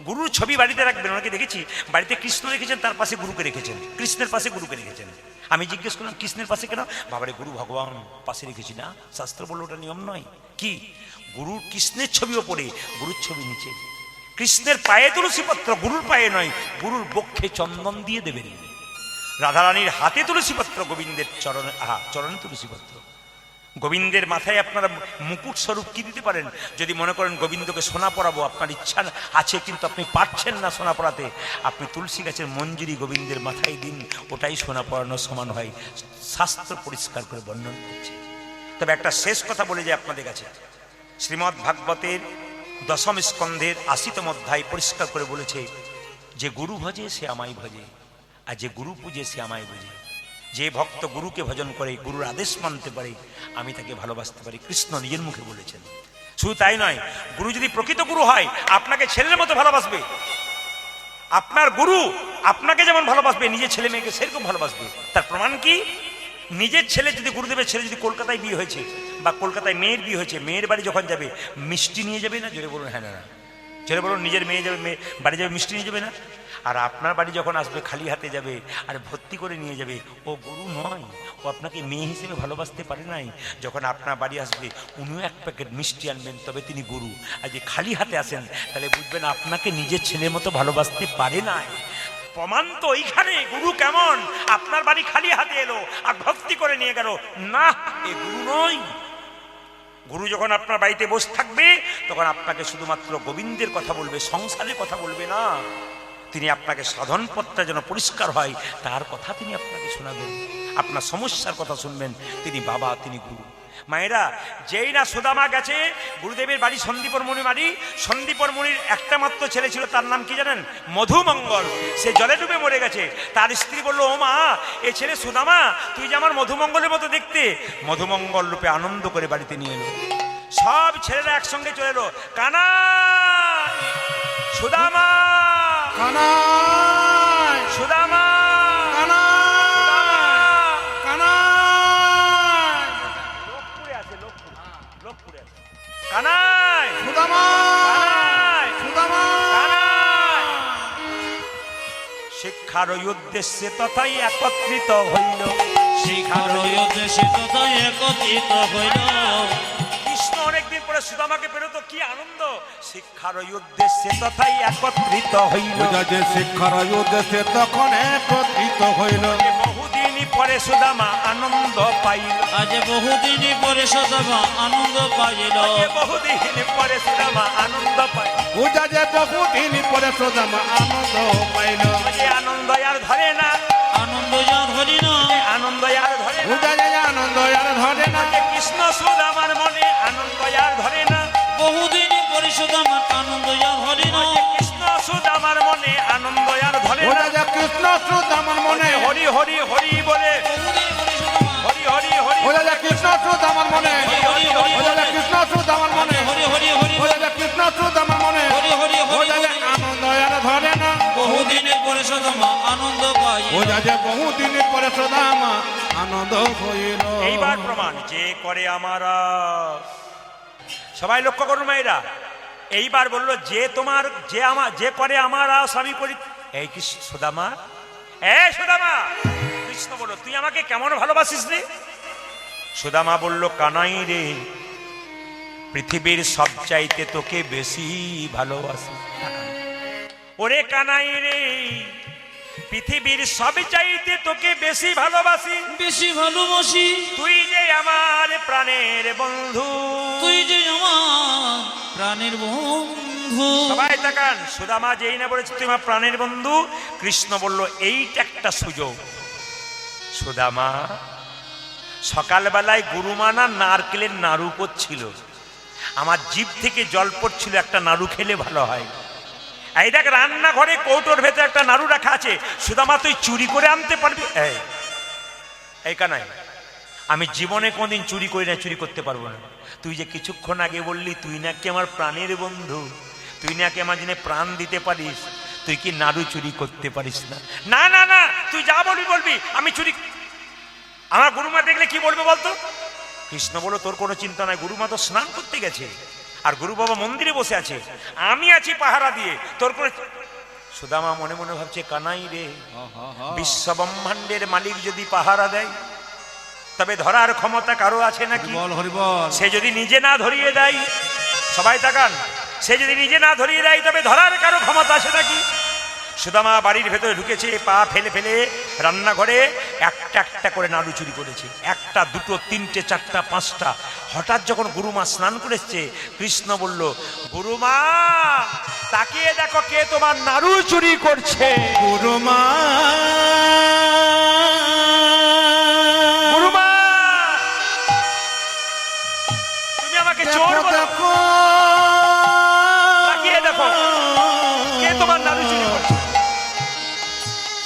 গুরুর ছবি বাড়িতে রাখবেন। অনেকে দেখেছি বাড়িতে কৃষ্ণ রেখেছেন, তার পাশে গুরুকে রেখেছেন, কৃষ্ণের পাশে গুরুকে রেখেছেন। আমি জিজ্ঞেস করলাম কৃষ্ণের পাশে কেন? বাবারে গুরু ভগবান পাশে রেখেছি না, শাস্ত্র বললো ওটা নিয়ম নয়। কি? গুরুর কৃষ্ণের ছবিও পড়ে, গুরুর ছবি নিচে। কৃষ্ণের পায়ে তুলসীপত্র, গুরুর পায়ে নয়, গুরুর বক্ষে চন্দন দিয়ে দেবেন। রাধারানীর হাতে তুলসীপত্র, গোবিন্দের চরণে তুলসীপত্র। গোবিন্দের মাথায় আপনারা মুকুট স্বরূপ কি দিতে পারেন? যদি মনে করেন গোবিন্দকে সোনা পরাবো, আপনার ইচ্ছা আছে কিন্তু আপনি পারছেন না সোনা পরাতে, আপনি তুলসী গাছের মঞ্জুরি গোবিন্দের মাথায় দিন, ওটাই সোনা পরানোর সমান হয়। শাস্ত্র পরিষ্কার করে বর্ণনা করছে। তবে একটা শেষ কথা বলে যায় আপনাদের কাছে, শ্রীমদ্ ভাগবতের 10ম স্কন্ধের 80তম অধ্যায় পরিষ্কার করে বলেছে, যে গুরু ভজে সে আমায় ভজে, আর যে গুরু পূজে সে আমায় বুঝে। যে ভক্ত গুরুকে ভজন করে, গুরুর আদেশ মানতে পারে, আমি তাকে ভালোবাসতে পারি। কৃষ্ণ নিজের মুখে বলেছেন। শুধু তাই নয়, গুরু যদি প্রকৃত গুরু হয়, আপনাকে ছেলের মতো ভালোবাসবে। আপনার গুরু আপনাকে যেমন ভালোবাসবে, নিজের ছেলে মেয়েকে সেরকম ভালোবাসবে। তার প্রমাণ কি? নিজের ছেলে যদি, গুরুদেবের ছেলে যদি কলকাতায় বিয়ে হয়েছে বা কলকাতায় মেয়ের বিয়ে হয়েছে, মেয়ের বাড়ি যখন যাবে মিষ্টি নিয়ে যাবে না? জোরে বলুন হ্যাঁ না? জোরে বলুন, নিজের মেয়ে যাবে, মেয়ে বাড়ি যাবে, মিষ্টি নিয়ে যাবে না? আর আপনার বাড়ি যখন আসবে খালি হাতে যাবে, আর ভর্তি করে নিয়ে যাবে। ও গুরু নয়, ও আপনাকে মেয়ে হিসেবে ভালোবাসতে পারে নাই। যখন আপনার বাড়ি আসবে উনিও এক প্যাকেট মিষ্টি আনবেন, তবে তিনি গুরু। আর যে খালি হাতে আসেন, তাহলে বুঝবেন আপনাকে নিজের ছেলের মতো ভালোবাসতে পারে নাই। প্রমাণ তো এইখানে। গুরু কেমন? আপনার বাড়ি খালি হাতে এলো আর ভক্তি করে নিয়ে গেল, না, এ গুরু নয়। গুরু যখন আপনার বাড়িতে বসে থাকবে, তখন আপনাকে শুধুমাত্র গোবিন্দের কথা বলবে, সংসারের কথা বলবে না। তিনি আপনাকে সাধন পথটা যেন পরিষ্কার হয় তার কথা তিনি আপনাকে শোনাবেন, আপনার সমস্যার কথা শুনবেন। তিনি বাবা, তিনি গুরু। মায়েরা, যেই না সুদামা গেছে গুরুদেবের বাড়ি সন্দীপর মুনি বাড়ি, সন্দীপর মুনির একটা মাত্র ছেলে ছিল, তার নাম কি জানেন? মধুমঙ্গল। সে জলে ডুবে মরে গেছে। তার স্ত্রী বলল, ও মা, এ ছেলে সুদামা, তুই যে আমার মধুমঙ্গলের মতো দেখতে। মধুমঙ্গল রূপে আনন্দ করে বাড়িতে নিয়ে এলো। সব ছেলেরা একসঙ্গে চলে এলো, কানা, সুদামা, কানাই, সুদামা, কানাই, কানাই, লোকপুরে আছে, কানাই, সুদামা, কানাই, সুদামা। কানাই। শিক্ষার ওই উদ্দেশ্যে তথাই একত্রিত হইল, শিখার উদ্দেশ্যে তথায় একত্রিত হইল। কৃষ্ণ অনেক বহুদিন পরে সুদামাকে পেরোতো, কি আনন্দ! শিক্ষার ওই উদ্দেশ্যে তথাই একত্রিত হইল। ওজা যে শিক্ষার উদ্দেশ্যে তখন একত্রিত হইল। বহুদিন পরে সুদামা আনন্দ পাইল। আজ বহুদিন পরে সুদামা আনন্দ পাইল। বহুদিন পরে সুদামা আনন্দ পাইল। ওজা যে বহুদিন পরে সুদামা আনন্দ পাইল। আনন্দ আর ধরে না, আনন্দ যা ধরি না, আনন্দ আর ধরে না। ওজা যে আনন্দ আর ধরে না। কৃষ্ণ সুদামার মনে আনন্দ আর ধরে না। বহুদিন পরে সুদামা আনন্দ যা ধরি না। কৃষ্ণ সুদামার মনে আনন্দ আর ধরে না। ওজা যে কৃষ্ণ সুদামার মনে হরি হরি হরি বলে, বহুদিন পরে সুদামা হরি হরি হরি, ওজা যে কৃষ্ণ সুদামার মনে, হরি হরি হরি ওজা যে কৃষ্ণ সুদামার মনে, হরি হরি হরি ওজা যে কৃষ্ণ সুদামার মনে, হরি হরি হরি ওজা যে আনন্দ আর ধরে না। বহুদিন পরে সুদামা আনন্দ পাইল। ওজা যে বহুদিন পরে সুদামা আনন্দ হইল। এইবার প্রমাণ যে করে আমারা। সবাই লক্ষ্য করুন মায়েরা, এইবার বললো যে তোমার যে আমার যে করে আমারা স্বামী করি। এই কি সুদামা, এই সুদামা, কৃষ্ণ বলল তুই আমাকে কেমন ভালোবাসিস রে? সুদামা বলল কানাই রে, পৃথিবীর সব চাইতে তোকে বেশি ভালোবাসি। ওরে কানাই রে, পৃথিবীর সব চাইতে তোকে বেশি ভালোবাসি। বেশি ভালোবাসি, তুই যে আমার প্রাণের বন্ধু। তুই যে আমার প্রাণের বন্ধু। সবাই তাকান, সুদামা যেই না বলেছে তুই আমার প্রাণের বন্ধু, কৃষ্ণ বলল এইটা একটা সুযোগ। সুদামা সকালবেলায় গুরুমানা নারকেলের নাড়ু করছিল, আমার জিভ থেকে জল পড়ছিল, একটা নাড়ু খেলে ভালো হয়। এই দেখ রান্নাঘরে কৌটোর ভেতরে একটা নাড়ু রাখা আছে। সুদামা তুই চুরি করে আনতে পারবি? এই কানাই, আমি জীবনে কোনদিন চুরি করি না, চুরি করতে পারবো না। তুই যে কিছুক্ষণ আগে বললি তুই নাকি আমার প্রাণের বন্ধু, তুই নাকি আমার জন্য প্রাণ দিতে পারিস, তুই কি নাড়ু চুরি করতে পারিস না? না না না, তুই যা বলবি বলবি, আমি চুরি। আমার গুরুমা দেখলে কি বলবে বলতো? কৃষ্ণ বলো তোর কোনো চিন্তা নাই, গুরুমা তো স্নান করতে গেছে আর গুরু বাবা মন্দিরে বসে আছে, আমি আছি পাহারা দিয়ে, তোর কোনো। সুদামা মনে মনে ভাবছে কানাই রে, বিশ্ব ব্রহ্মাণ্ডের মালিক যদি পাহারা দেয় তবে ধরার ক্ষমতা কারো আছে নাকি? বল হরি বল। সে যদি নিজে না ধরিয়ে দেয়, সবাই তাকান, সে যদি নিজে না ধরিয়ে দেয় তবে ধরার কারো ক্ষমতা আছে নাকি? সুদামা বাড়ির ভেতরে ঢুকেছে, পা ফেলে ফেলে রান্নাঘরে একটা একটা করে নাড়ু চুরি করেছে। একটা, দুটো, তিনটে, চারটা, পাঁচটা। হঠাৎ যখন গুরুমা স্নান করেছে, কৃষ্ণ বলল গুরুমা তাকিয়ে দেখো কে তোমার নাড়ু চুরি করছে। গুরুমা, গুরুমা তুমি আমাকে চোর বলো, দেখো তাকিয়ে দেখো কে তোমার নাড়ু চুরি করছে।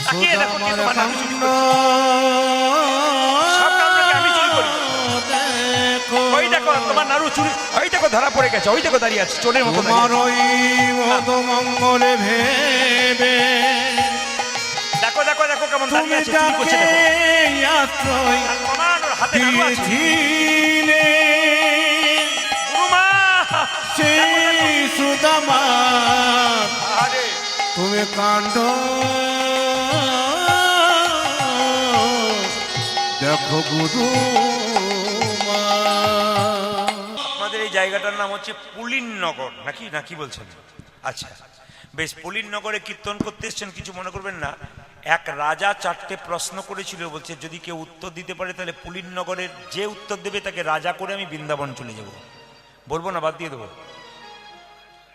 তাকিয়ে দেখো কে তোমার নাড়ু চুরি করছে। সব কামড়াকে আমি চুরি করি। ওই দেখো তোমার নাড়ু চুরি, ওই দেখো ধরা পড়ে গেছে, ওই দেখো দাঁড়িয়ে আছে চোরের মতো দাঁড়িয়ে আছে। তোমার ওই মত মঙ্গলে ভেবে দেখো দেখো দেখো কেমন তুমি দাঁড়িয়ে আছে, চুরি করছে যাকে দেখো। আশ্রয় আর প্রমাণ ওর হাতে নাড়ু আছে। দিয়েছিলে গুরুমা সেই সুদামা আরে তুমি কাণ্ড দেখো গুরুমা। আমাদের এই জায়গাটার নাম হচ্ছে পুলিননগর, নাকি না কি বলছেন? আচ্ছা বেশ, পুলিননগরে কীর্তন করতে এসছেন, কিছু মনে করবেন না। এক রাজা 4টে প্রশ্ন করেছিল, বলছে যদি কেউ উত্তর দিতে পারে তাহলে পুলিননগরের যে উত্তর দেবে তাকে রাজা করে আমি বৃন্দাবন চলে যাব। বলবো না, বাদ দিয়ে দেবো,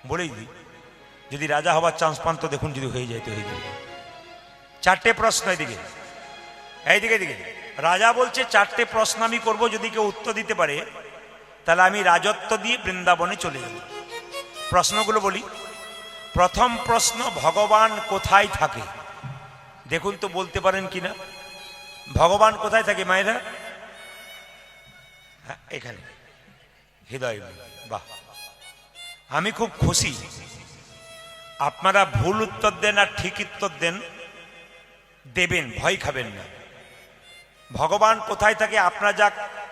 বলেই দিই। যদি রাজা হবার চান্স পান তো দেখুন, যদি হয়ে যায় তো হয়ে যাবে। 4টে প্রশ্ন এইদিকে এইদিকে দিকে রাজা বলছে 4টে প্রশ্ন আমি করব, যদি কেউ উত্তর দিতে পারে তাহলে আমি রাজত্ব দিয়ে বৃন্দাবনে চলে যাব। প্রশ্নগুলো বলি। প্রথম প্রশ্ন, ভগবান কোথায় থাকে? দেখুন তো বলতে পারেন কিনা। ভগবান কোথায় থাকে মায়েরা? হ্যাঁ, এখানে হৃদয়। বাহ, আমি খুব খুশি। আপনারা ভুল উত্তর দেন আর ঠিক উত্তর দেন, দেবেন, ভয় খাবেন না। ভগবান কোথায় থাকে? আপনারা যা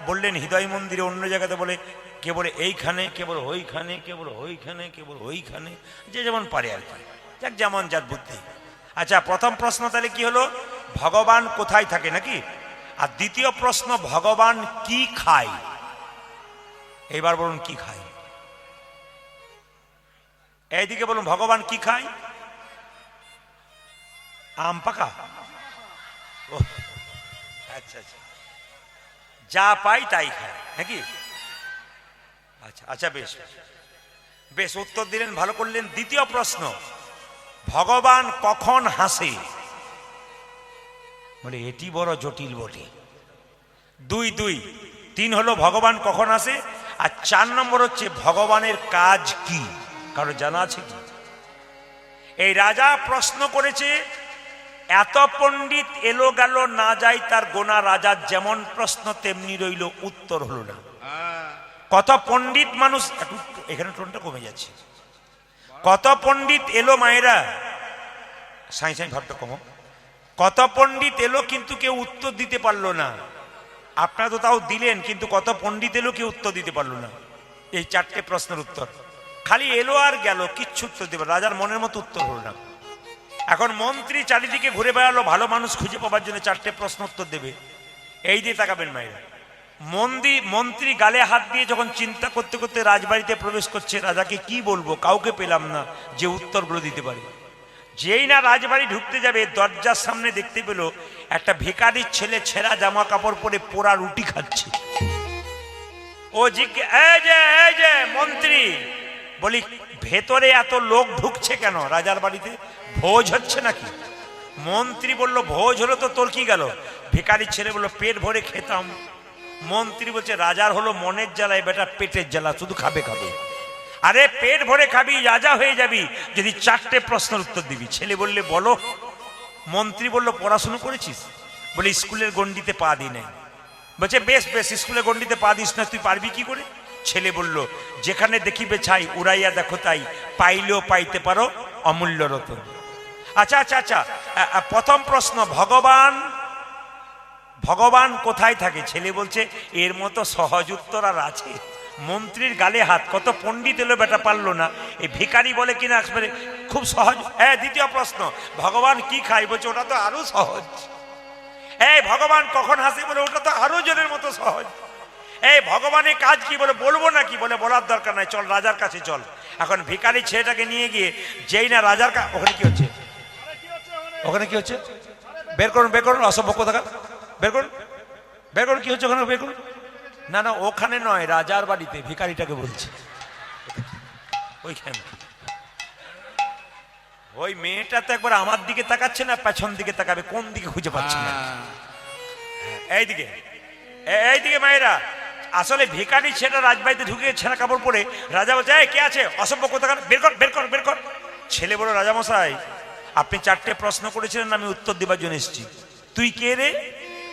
বললেন হৃদয় মন্দিরে, অন্য জায়গাতে বলে কে বলে এইখানে, কে বলে ওইখানে, কে বলে ওইখানে, কে বলে ওইখানে, যে যেমন পারে আর কি, যাক যেমন যার বুদ্ধি। আচ্ছা, প্রথম প্রশ্ন তাহলে কি হলো? ভগবান কোথায় থাকে নাকি? আর দ্বিতীয় প্রশ্ন, ভগবান কি খায়? এইবার বলুন কি খায়? এইদিকে বলুন ভগবান কি খায়? আম পাকা? ও আচ্ছা আচ্ছা, যা পাই তাই খায় নাকি? আচ্ছা আচ্ছা, বেশ বেশ, উত্তর দিলেন, ভালো করলেন। দ্বিতীয় প্রশ্ন, ভগবান কখন হাসে? বলে এটি বড় জটিল বটে। 2 2 3 হলো ভগবান কখন আসে, আর 4 নম্বর হচ্ছে ভগবানের কাজ কি, কারো জানা আছে কি? এই রাজা প্রশ্ন করেছে, এত পণ্ডিত এলো গেল না যাই তার গোনা, রাজার যেমন প্রশ্ন তেমনি রইল, উত্তর হলো না। কত পণ্ডিত মানুষ, এখানে টোনটা কমে যাচ্ছে, কত পণ্ডিত এলো মায়েরা, সাই সাই ভাবটা কমো, কত পণ্ডিত এলো কিন্তু কেউ উত্তর দিতে পারলো না। আপনারা তো তাও দিলেন, কিন্তু কত পণ্ডিত এলো কেউ উত্তর দিতে পারলো না। এই 4টে প্রশ্নের উত্তর খালি এলো আর গেল, কিচ্ছু উত্তর দেবে, রাজার মনের মতো উত্তর হলো না। এখন মন্ত্রী চারিদিকে ঘুরে বেড়ালো ভালো মানুষ খুঁজে পাওয়ার জন্য, 4টে প্রশ্ন উত্তর দেবে। এই দিয়ে তাকাবেন মায়েরা, মন্ত্রী গালে হাত দিয়ে যখন চিন্তা করতে করতে রাজবাড়িতে প্রবেশ করছে, রাজাকে কি বলবো, কাউকে পেলাম না যে উত্তরগুলো দিতে পারে। যেই না রাজবাড়ি ঢুকতে যাবে, দরজার সামনে দেখতে পেল একটা ভিখারির ছেলে ছেঁড়া জামা কাপড় পরে পোড়া রুটি খাচ্ছে। ও এই যে মন্ত্রী, বলি ভেতরে এত লোক ঢুকছে কেন, রাজার বাড়িতে ভোজ হচ্ছে নাকি? মন্ত্রী বলল ভোজ হলো তো তোর কি গেল? ভিখারির ছেলে বলল পেট ভরে খেতাম। মন্ত্রী বলছে রাজার হলো মনের জ্বালায় বেটা পেটের জ্বালা, শুধু খাবে খাবে। আরে পেট ভরে খাবি, রাজা হয়ে যাবি যদি 4টে প্রশ্নের উত্তর দিবি। ছেলে বললে বলো। মন্ত্রী বলল পড়াশুনো করেছিস? বলে স্কুলের গণ্ডিতে পা দিই নাই। বলছে বেশ বেশ, স্কুলের গণ্ডিতে পা দিস না, তুই পারবি কি করে? ছেলে বলল যেখানে দেখিবে ছাই উড়াইয়া দেখো তাই, পাইলেও পাইতে পারো অমূল্য রতন। আচ্ছা আচ্ছা আচ্ছা, প্রথম প্রশ্ন, ভগবান কোথায় থাকে? ছেলে বলছে এর মতো সহজ উত্তর আর আছে? মন্ত্রীর গালে হাত, কত পণ্ডিত এলো বেটা পারলো না, এই ভিখারি বলে কিনা খুব সহজ। দ্বিতীয় প্রশ্ন, ভগবান কি খায়? বলছে ওটা তো আরো সহজ। এই ভগবান কখন হাসে? বলে ওটা তো আরো জনের মতো সহজ। এই ভগবানের কাজ কি? বলে বলবো নাকি? বলে বলার দরকার নাই, চল রাজার কাছে চল। এখন ভিখারি ছেলেটাকে নিয়ে গিয়ে যেই না রাজার ওখানে কি হচ্ছে, ওখানে কি হচ্ছে? বের করুন বের করুন, অসভ্য কোথাকার, বের করুন বের করুন, কি হচ্ছে ওখানে বের করুন। না না ওখানে নয়, রাজার বাড়িতে, ভিখারিটাকে বলছে ওইখানে। ওই মেয়েটা তো একবার আমার দিকে তাকাচ্ছে না, পেছন দিকে তাকাবে, কোন দিকে খুঁজে পাচ্ছে না। এইদিকে এইদিকে মায়েরা, আসলে ভিখারি ছেলেটা রাজবাড়িতে ঢুকে ছেঁড়া কাপড় পরে, রাজা বলছে কে আছে, অসভ্য কোথাকার, বের কর বের কর বের কর। ছেলে বলো রাজামশাই আপনি 4টে প্রশ্ন করেছিলেন, আমি উত্তর দেবার জন্য এসেছি। তুই কে রে?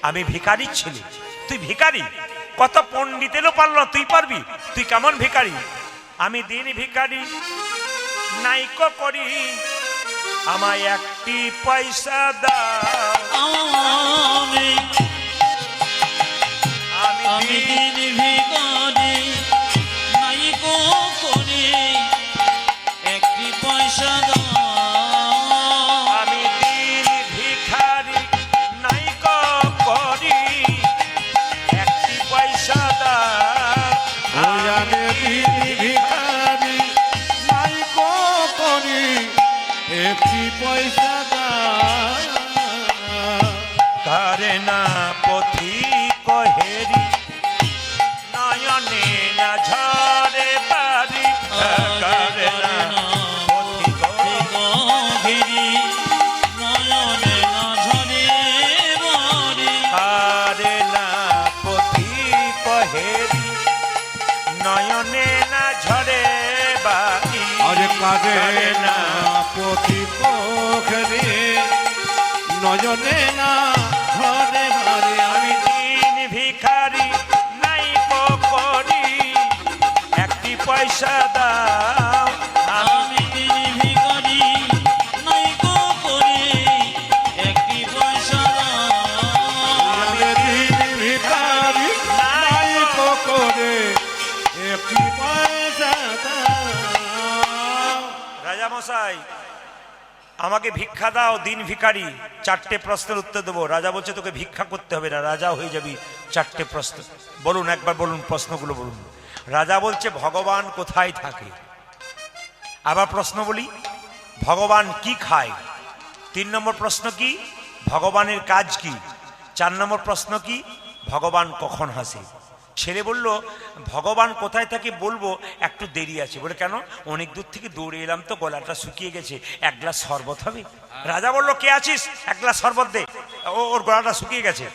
আমি ভিখারির ছেলে। তুই ভিখারি? কত পণ্ডিত এলো পারল না, তুই পারবি? তুই কেমন ভিখারি? আমি দিন ভিখারি নাইকো করি, আমায় 1টি পয়সা দাও। আমি দিন ভিখারি নাইকো করি, 1টি পয়সা দাও। আমি দিন ভিখারি নাইকো করি, 1টি পয়সা দাও। আমি দিন ভিখারি নাইকো করি, 1টি পয়সা দাও। কারে না পথি কহেরি, নয়নে না ঝরে বাড়ি, কারে না পথি ঘেরি, নয়নে না ঝরে বাড়ি। কারে না পথি কহেরি, নয়নে না ঝরে বাড়ি। আরে কারে না পথি পোখরে, নয়নে না ঘরে ঘরে। আমি দিন ভিখারি নাইকো করি, 1টি পয়সা দাও। আমি দিন ভিখারি নাইকো করি, 1টি পয়সা দাও। আমি দিন ভিখারি নাইকো করে, 1টি পয়সা দাও। রাজামশাই আমাকে ভিক্ষা দাও, দিন ভিখারি। 4টে প্রশ্নের উত্তর দেবো। রাজা বলছে তোকে ভিক্ষা করতে হবে না, রাজা হয়ে যাবি। 4টে প্রশ্ন বলুন, একবার বলুন প্রশ্নগুলো বলুন। রাজা বলছে ভগবান কোথায় থাকে? আবার প্রশ্ন বলি, ভগবান কি খায়? 3 নম্বর প্রশ্ন কি, ভগবানের কাজ কি? 4 নম্বর প্রশ্ন কি, ভগবান কখন হাসে? ছেলে বলল, ভগবান কোথায় থাকে বলবো, একটু দেরি আছে। বলে কেন? অনেক দূর থেকে দৌড়ে এলাম তো, গলাটা শুকিয়ে গেছে, এক গ্লাস শরবত হবে? রাজা বলল, কে আছিস, এক গ্লাস শরবত দে, ওর গলাটা শুকিয়ে গেছে।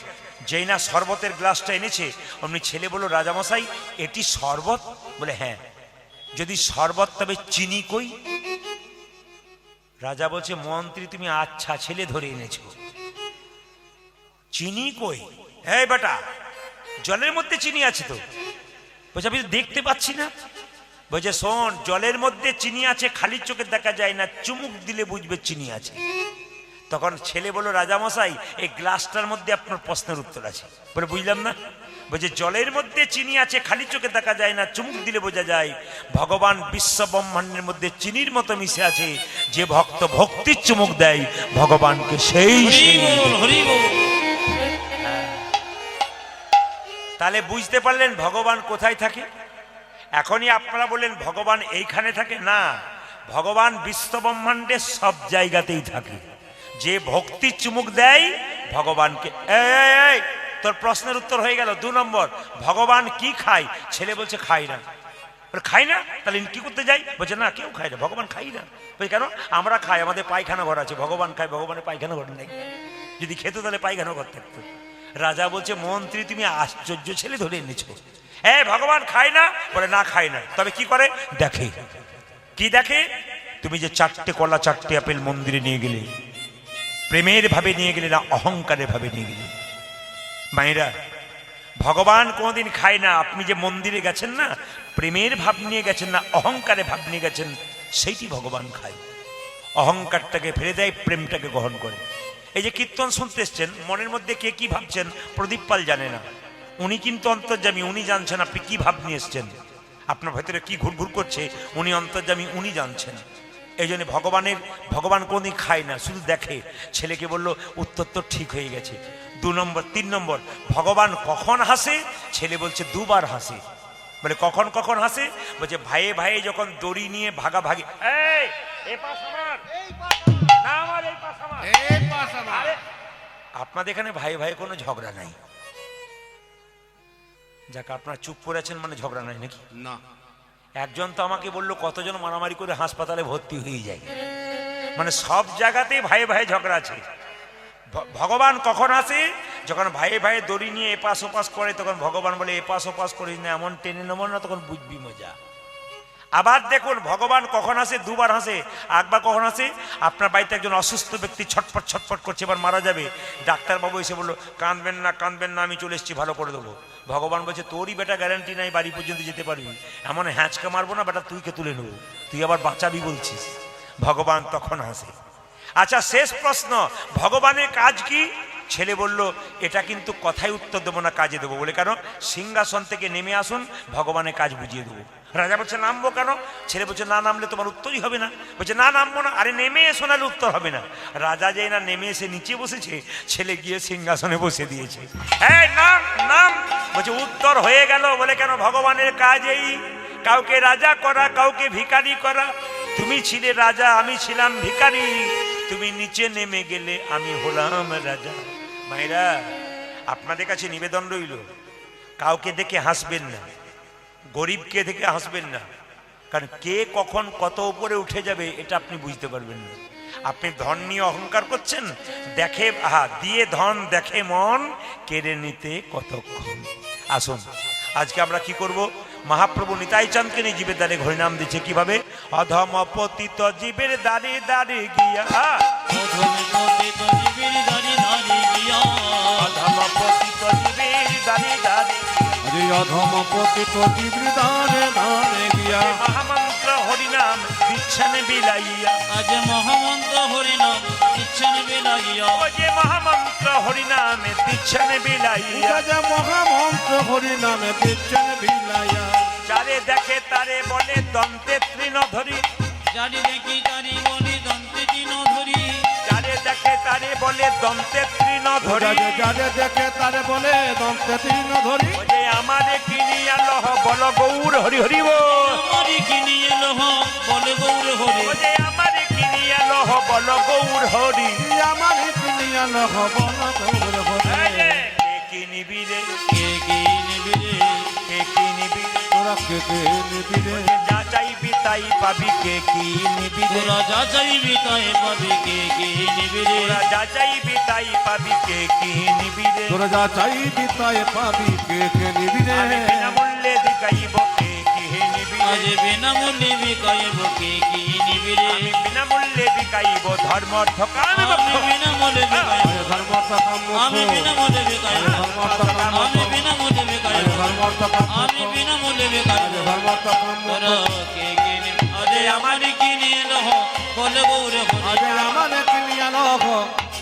যেই না শরবতের গ্লাসটা এনেছে, অমনি ছেলে বলল, রাজামশাই এটি শরবত? বলে হ্যাঁ। যদি শরবত তবে চিনি কই? রাজা বলছে, মন্ত্রী তুমি আচ্ছা ছেলে ধরে এনেছো, চিনি কই? এই বেটা, জলের মধ্যে চিনি আছে তো। বলছে, আমি তো দেখতে পাচ্ছি না। বলছে, শোন, জলের মধ্যে চিনি আছে, খালি চোখে দেখা যায় না, চুমুক দিলে বুঝবে চিনি আছে। তখন ছেলে বলল, রাজামশাই এই গ্লাসটার মধ্যে আপনার প্রশ্নের উত্তর আছে। বলে বুঝলাম না। বলছে, জলের মধ্যে চিনি আছে, খালি চোখে দেখা যায় না, চুমুক দিলে বোঝা যায়। ভগবান বিশ্ব ব্রহ্মাণ্ডের মধ্যে চিনির মতো মিশে আছে। যে ভক্ত ভক্তির চুমুক দেয় ভগবানকে সেই তাহলে বুঝতে পারলেন ভগবান কোথায় থাকে? এখনই আপনারা বললেন ভগবান এইখানে থাকে না, ভগবান বিশ্ব ব্রহ্মাণ্ডের সব জায়গাতেই থাকে। যে ভক্তি চুমুক দেয় ভগবানকে। এই তোর প্রশ্নের উত্তর হয়ে গেল। 2 নম্বর, ভগবান কি খায়? ছেলে বলছে, খাই না। খাই না? তাহলে কি করতে যাই? বলছে, না কেউ খায় না, ভগবান খাই না। বলছে, কেন? আমরা খাই, আমাদের পায়খানা ঘর আছে। ভগবান খায়, ভগবানের পায়খানা ঘর নেই। যদি খেতে তাহলে পায়খানা ঘর থাকতো। রাজা বলছে, মন্ত্রী তুমি আশ্চর্য ছেলে ধরে এনেছো। হ্যাঁ, ভগবান খায় না? বলে না খায় না। তবে কি করে? দেখে। কি দেখে? তুমি যে 4টে কলা 4টে আপেল মন্দিরে নিয়ে গেলে, প্রেমের ভাবে নিয়ে গেলে না অহংকারের ভাবে নিয়ে গেলে? মায়েরা, ভগবান কোনোদিন খায় না। আপনি যে মন্দিরে গেছেন না, প্রেমের ভাব নিয়ে গেছেন না অহংকারে ভাব নিয়ে গেছেন, সেইটি ভগবান খায়। অহংকারটাকে ফেলে দেয়, প্রেমটাকে গ্রহণ করে। এই যে কীর্তন শুনতে এসছেন, মনের মধ্যে কে কি ভাবছেন প্রদীপ পাল জানে না। উনি কিন্তু অন্তর্যামী, উনি জানছেন আপনি কি ভাব নিয়ে এসছেন, আপনার ভেতরে কি ঘুরঘুর করছে, উনি অন্তর্যামী, উনি জানছেন। এই জন্য ভগবান কোনদিন খায় না, শুধু দেখে। ছেলেকে বলল, উত্তর তো ঠিক হয়ে গেছে। 2 নম্বর। 3 নম্বর, ভগবান কখন হাসে? ছেলে বলছে 2 বার হাসে। বলে কখন কখন হাসে? বলছে, ভাইয়ে ভাইয়ে যখন দড়ি নিয়ে ভাগাভাগি। আপনাদের এখানে ভাই ভাই কোনো ঝগড়া নাই? যাক, আপনারা চুপ করে আছেন মানে ঝগড়া নাই নাকি? না। একজন তো আমাকে বললো কতজন মারামারি করে হাসপাতালে ভর্তি হয়ে যায়। মানে সব জায়গাতেই ভাই ভাই ঝগড়া আছে। ভগবান কখন আসে? যখন ভাই ভাই দড়ি নিয়ে এপাশ ওপাশ করে, তখন ভগবান বলে, এপাশ ওপাশ করিস না, এমন টেনে নেব না, তখন বুঝবি মজা। আবার দেখুন ভগবান কখন আসে? 2 বার হাসে। একবার কখন আসে? আপনার বাড়িতে একজন অসুস্থ ব্যক্তি ছটফট ছটফট করছে, এবার মারা যাবে। ডাক্তারবাবু এসে বললো, কাঁদবেন না কাঁদবেন না, আমি চলে এসেছি, ভালো করে দেবো। ভগবান বলছে, তোরই বেটা গ্যারান্টি নাই বাড়ি পর্যন্ত যেতে পারবি, এমন হ্যাঁচকা মারবো না বেটা, তুইকে তুলে নেবো, তুই আবার বাঁচাবি বলছিস। ভগবান তখন হাসে। আচ্ছা, শেষ প্রশ্ন, ভগবানের কাজ কি? ছেলে বলল, এটা কিন্তু কথায় উত্তর দেবো না, কাজে দেবো। বলে কেন? সিংহাসন থেকে নেমে আসুন, ভগবানের কাজ বুঝিয়ে দেবো। রাজা বলছে, নামবো কেন? ছেলে বলছে, না নামলে তোমার উত্তরই হবে না। বলছে, না নামবো না। আরে নেমে এসো, নাহলে উত্তর হবে না। রাজা যেই না নেমে এসে নিচে বসেছে, ছেলে গিয়ে সিংহাসনে বসে দিয়েছে। হ্যাঁ, নাম নাম। বলছে, উত্তর হয়ে গেল। বলে কেন? ভগবানের কাজ এই, কাউকে রাজা করা, কাউকে ভিখারি করা। তুমি ছিলে রাজা, আমি ছিলাম ভিখারি, তুমি নিচে নেমে গেলে আমি হলাম রাজা। মায়েরা, আপনাদের কাছে নিবেদন রইল, কাউকে দেখে হাসবেন না, গরিবকে দেখে হাসবেন না, কারণ কে কখন কত উপরে উঠে যাবে এটা আপনি বুঝতে পারবেন না। আপনি ধন নিয়ে অহংকার করছেন, দেখে দিয়ে ধন দেখে মন, কেড়ে নিতে কতক্ষণ। আসুন, আজকে আমরা কি করব? মহাপ্রভু নিতাই চাঁদকে নিয়ে জীবের দ্বারে হরিনাম দিচ্ছে। কিভাবে? অধম পতিত জীবের দ্বারে দ্বারে গিয়া, অধম পতিত জীবের দ্বারে দ্বারে গিয়া, অধম পতিত জীবের দ্বারে দ্বারে, অধম পতিত জীবের দ্বারে দ্বারে গিয়া, মহামন্ত্র হরিনাম দিচ্ছেন বিলাইয়া। আজ মহামন্ত্র হরিনাম দিচ্ছেন বিলাইয়া, ও যে মহামন্ত্র হরিনামে দিচ্ছেন বিলাইয়া, যে মহামন্ত্র হরিনামে দিচ্ছেন বিলাইয়া। যারে দেখে তারে বলে দন্তে তৃণধরি, যারে দেখি তারে বলে দন্তে তৃণধরি, যারে দেখে তারে বলে দন্তে তৃণ ধরি যারে দেখে তারে বলে দন্তে তৃণ ধরি ওরে আমারে কিনিয়া লহ বল গৌর হরি হরি বল আমারি কিনিয়ে লহ বলে গৌর হরি ওরে আমারে কিনিয়া লহ বল গৌর হরি আমার দুনিয়া লহ বল গৌর এই যে, হরে কে কিনিবি রে কে কে নিবি রে কে কিনিবি তোরা কে কে নিবি রে যা চাইবি তাই পাবি কে কিনিবি রে তোরা যা চাইবি তাই পাবি কে কে নিবি রে তোরা যা চাইবি তাই পাবি কে কিনিবি রে তোরা যা চাইবি তাই পাবি কে কে নিবি রে আমি বিনামূল্যে দিগাইব কে কিনিবি রে আজ বিনামূল্যে বিকাইব কে কি নিবি রে আমি বিনামূল্যে বিকাইব ধর্ম অর্থ কাম আমি বিনামূল্যে বিকাইব আরে ধর্মর্থ কাম আমি বিনামূল্যে বিকাইব আমি বিনামূল্যে বিকাইব ধর্মর্থ কাম আমি বিনামূল্যে বিকাইব ধর্মর্থ কাম তোরা কে কে নিবি আজ আমারি কিনিয়ে লহ বলে গৌর হরি আজ আমারে কিনিয়া লহ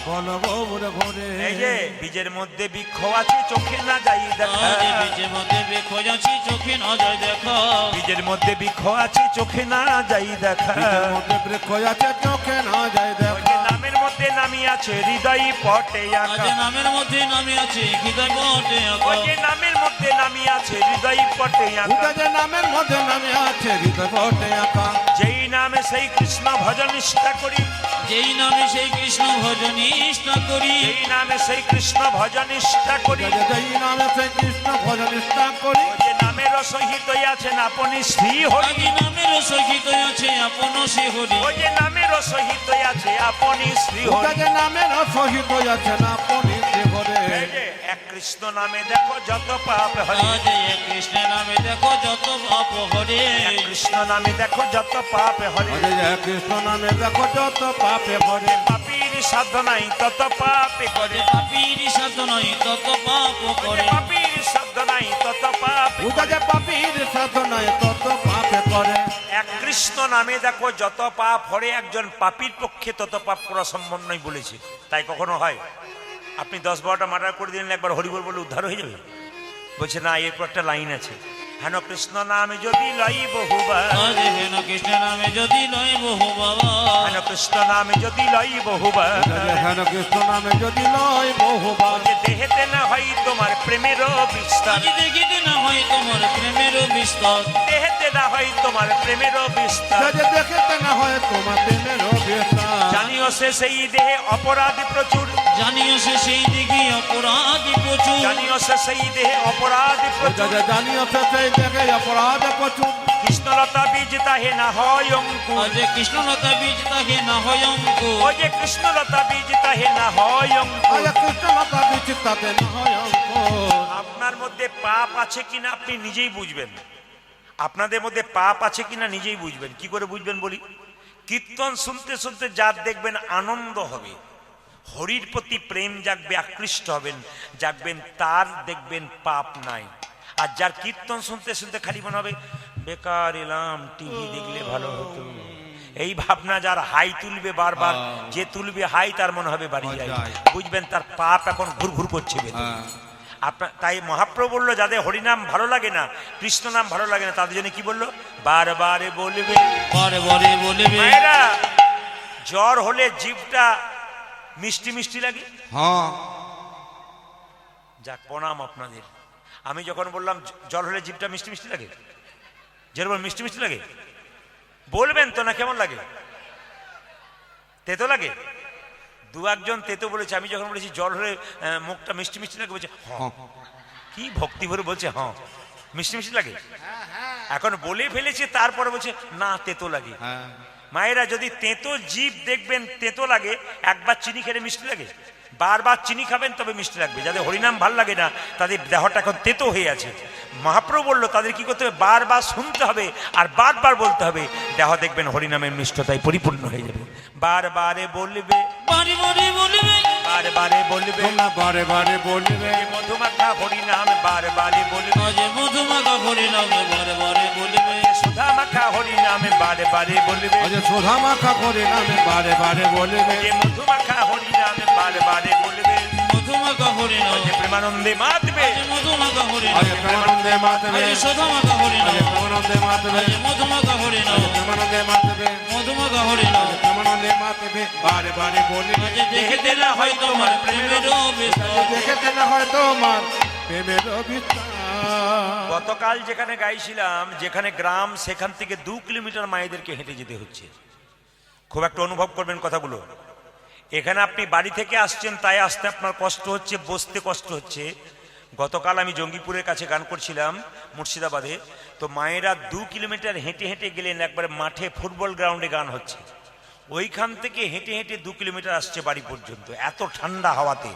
বল গৌর হরে এই যে বীজের মধ্যে বৃক্ষ আছে চোখে না যাই দেখা আজ বিচে মতে বেখো যাচ্ছি চোখে না যায় দেখা বীজের মধ্যে বৃক্ষ আছে চোখে না যাই দেখা বীজের মধ্যে বৃক্ষ আছে চোখে না যায় ওই যে দেখা নামের মধ্যে নামি আছে হৃদয় পটে আজ আঁকা নামের মধ্যে নামে আছে হৃদয় বটে ওই যে নামের মধ্যে নামি আছে হৃদয় পটে আঁকা উদা যে নামের মধ্যে নামে আছে হৃদয় বটে আঁকা যেই নামে সেই কৃষ্ণ ভজন নিষ্ঠা করি যেই নামে সেই কৃষ্ণ ভজন নিষ্ঠা করি যেই নামে সেই কৃষ্ণ ভজন নিষ্ঠা করি যেই নামে সেই কৃষ্ণ ভজন নিষ্ঠা করি ওই যে নামের সহিত আছেন আপনি শ্রী হরি আদি নামের সহিত আছে আপন সে হরি ওই যে নামের সহিত আছে আপনি শ্রী উদা হরি যে নামের সহিত আছে না পনি হরে এই যে এক কৃষ্ণ নামে দেখো যত পাপ হরি আজ এক কৃষ্ণ নামে দেখো যত পাপ হরে এক কৃষ্ণ নামে দেখো যত পাপ হরি আরে জয় কৃষ্ণ নামে দেখো যত পাপে ভরে পাপীর সাধনাই তত পাপে করে পাপীর সাধনাই তত পাপ করে পাপীর সাধনাই তত পাপে উদা যে পাপীর সাধনায় তত পাপে করে এক কৃষ্ণ নামে দেখো যত পাপ হরে একজন পাপীর পক্ষে তত পাপ করা সম্ভব নয় বলেছে তাই কখনো হয় আপনি 10-12টা মার্ডার করে দিলেন একবার হরিবল বলে উদ্ধার হয়ে যাবে বলছে না এরপর একটা লাইন আছে হেন কৃষ্ণ নামে যদি লাই বহুবার আজ হেন কৃষ্ণ নামে যদি লয় বহু বাবা হেন কৃষ্ণ নামে যদি লাই বহুবার হেন কৃষ্ণ নামে যদি লয় বহুবার যে দেহেতে না হয় তোমার প্রেমেরও বিস্তার আজ দেখিতে না হয় তোমার প্রেমের বিস্তার দেহেতে না হয় তোমার প্রেমেরও বিস্তার যে দেখতে না হয় তোমার প্রেমের অভিষ্ঠা জানিও সে সেই দেহে অপরাধ প্রচুর জানিও সে সেই দিকে অপরাধী প্রচুর জানিও সে সেই দেহে অপরাধ প্রচুর জানিও সে সেই দেখে অপরাধ প্রচুর কৃষ্ণলতা বীজ তাহে না হয় অঙ্কুর আজ কৃষ্ণলতা বীজ তাহে না হয় অঙ্কুর ও যে কৃষ্ণলতা বীজ তাহে না হয় অঙ্কুর আজ কৃষ্ণলতা বিচিত্তাতে না হয় অঙ্ক আপনার মধ্যে পাপ আছে কিনা আপনি নিজেই বুঝবেন আপনাদের মধ্যে পাপ আছে কিনা নিজেই বুঝবেন কি করে বুঝবেন বলি কীর্তন শুনতে শুনতে যার দেখবেন আনন্দ হবে হরির প্রতি প্রেম জাগবে আকৃষ্ট হবেন জাগবেন তার দেখবেন পাপ নাই আর যার কীর্তন শুনতে শুনতে খালি মনে হবে বেকার এলাম টিভি দেখলে ভালো হতো এই ভাবনা যার হাই তুলবে বারবার যে তুলবে হাই তার মনে হবে বাড়ি যায় বুঝবেন তার পাপ এখন ঘুর ঘুর করছে ভেতরে আপনার তাই মহাপ্রভু বললো যাদের হরিনাম ভালো লাগে না কৃষ্ণ নাম ভালো লাগে না তাদের জন্য কি বললো বারবারে বলবে বারে বারে বলবে মায়েরা জ্বর হলে জিভটা মিষ্টি মিষ্টি লাগে হ্যাঁ যাক প্রণাম আপনাদের আমি যখন বললাম জ্বর হলে জিভটা মিষ্টি মিষ্টি লাগে যেরকম মিষ্টি মিষ্টি লাগে বলবেন তো না কেমন লাগে তেতো লাগে দু একজন তেতো বলেছে আমি যখন বলেছি জ্বর হলে মুখটা মিষ্টি মিষ্টি লাগে বলছে হ্যাঁ কি ভক্তি ভরে বলছে হ্যাঁ মিষ্টি মিষ্টি লাগে এখন বলে ফেলেছে তারপরে বলছে না তেতো লাগে মায়েরা যদি তেতো জীব দেখবেন তেতো লাগে একবার চিনি খেলে মিষ্টি লাগে বারবার চিনি খাবেন তবে মিষ্টি লাগবে যাদের হরিনাম ভাল লাগে না তাদের দেহটা এখন তেতো হয়ে আছে মহাপ্রভু বললো তাদের কি করতে হবে বারবার শুনতে হবে আর বারবার বলতে হবে দেহ দেখবেন হরিনামের মিষ্টতায় পরিপূর্ণ হয়ে যাবে বারবারে বলবে বারে বারে বলবে বারবারে বলবে তোমরা বারে বারে বলবে মধুমাখা হরিনাম বারবারে বলবে আজ মধুমাখা ভরে নামে বারে বারে বলবে সুধা মাখা হরিনামে বারবারে বলবে আজ সোধা মাখা করে নামে বারে বারে বলবে মধুমাখা হরিনামে বারবারে বলবে মধুমাখা ভরে নামে প্রেমানন্দে মাতবে হবে। আজ মধুমাখা হরিণ আজ প্রেমানন্দে মাতবে আজ সুধামাখা হরিণ আজ প্রেমানন্দে মাতবে আজ মধুমাখা হরিণ আজ প্রেমানন্দে মাতবে মধুমাখা হরিণ আজ প্রেমানন্দে মাতবে বারে বারে বলি আজ দেখিতে না হয় তোমার প্রেমের বিস্তার দেখেতে না হয় তোমার প্রেমের বিস্তার। গতকাল যেখানে গাইছিলাম, যেখানে গ্রাম, সেখান থেকে 2 কিলোমিটার মায়েদেরকে হেঁটে যেতে হচ্ছে। খুব একটা অনুভব করবেন কথাগুলো। এখানে আপনি বাড়ি থেকে আসছেন, তাই আসতে আপনার কষ্ট হচ্ছে, বসতে কষ্ট হচ্ছে। গতকাল আমি জঙ্গিপুরের কাছে গান করছিলাম, মুর্শিদাবাদে। তো মায়েরা 2 কিলোমিটার হেঁটে হেঁটে গেলেন, একবারে মাঠে ফুটবল গ্রাউন্ডে গান হচ্ছে। ওইখান থেকে হেঁটে হেঁটে 2 কিলোমিটার আসছে বাড়ি পর্যন্ত, এত ঠান্ডা হাওয়াতে।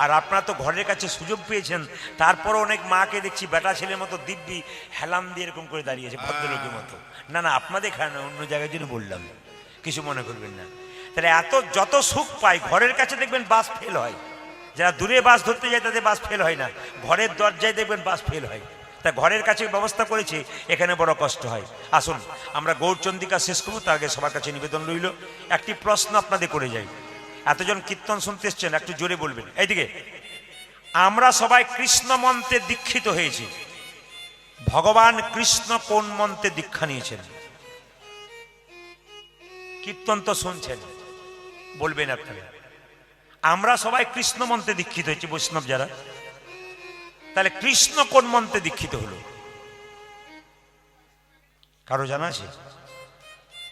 আর আপনারা তো ঘরের কাছে সুযোগ পেয়েছেন, তারপরও অনেক মাকে দেখছি বেটা ছেলের মতো দিব্যি হেলাম দিয়ে এরকম করে দাঁড়িয়েছে ভদ্রলোকের মতো। না না, আপনাদের এখানে অন্য জায়গায় জন্য বললাম, কিছু মনে করবেন না। তাহলে এত যত সুখ পাই, ঘরের কাছে দেখবেন বাস ফেল হয়। যারা দূরে বাস ধরতে যায় তাদের বাস ফেল হয় না, ঘরের দরজায় দেখবেন বাস ফেল হয়। তা ঘরের কাছে ব্যবস্থা করেছে, এখানে বড় কষ্ট হয়। আসুন আমরা গৌরচন্দ্রিকা শেষ করবো, তার আগে সবার কাছে নিবেদন রইল একটি প্রশ্ন আপনাদের করে যাই। এতজন কীর্তন শুনতে এসছেন, একটু জোরে বলবেন। এইদিকে, আমরা সবাই কৃষ্ণ মন্ত্রে দীক্ষিত হয়েছি। ভগবান কৃষ্ণ কোন মন্ত্রে দীক্ষা নিয়েছেন? কীর্তন তো শুনছেন, বলবেন আপনারা। আমরা সবাই কৃষ্ণ মন্ত্রে দীক্ষিত হয়েছি, বৈষ্ণব যারা। তাহলে কৃষ্ণ কোন মন্ত্রে দীক্ষিত হলো? কারো জানা আছে?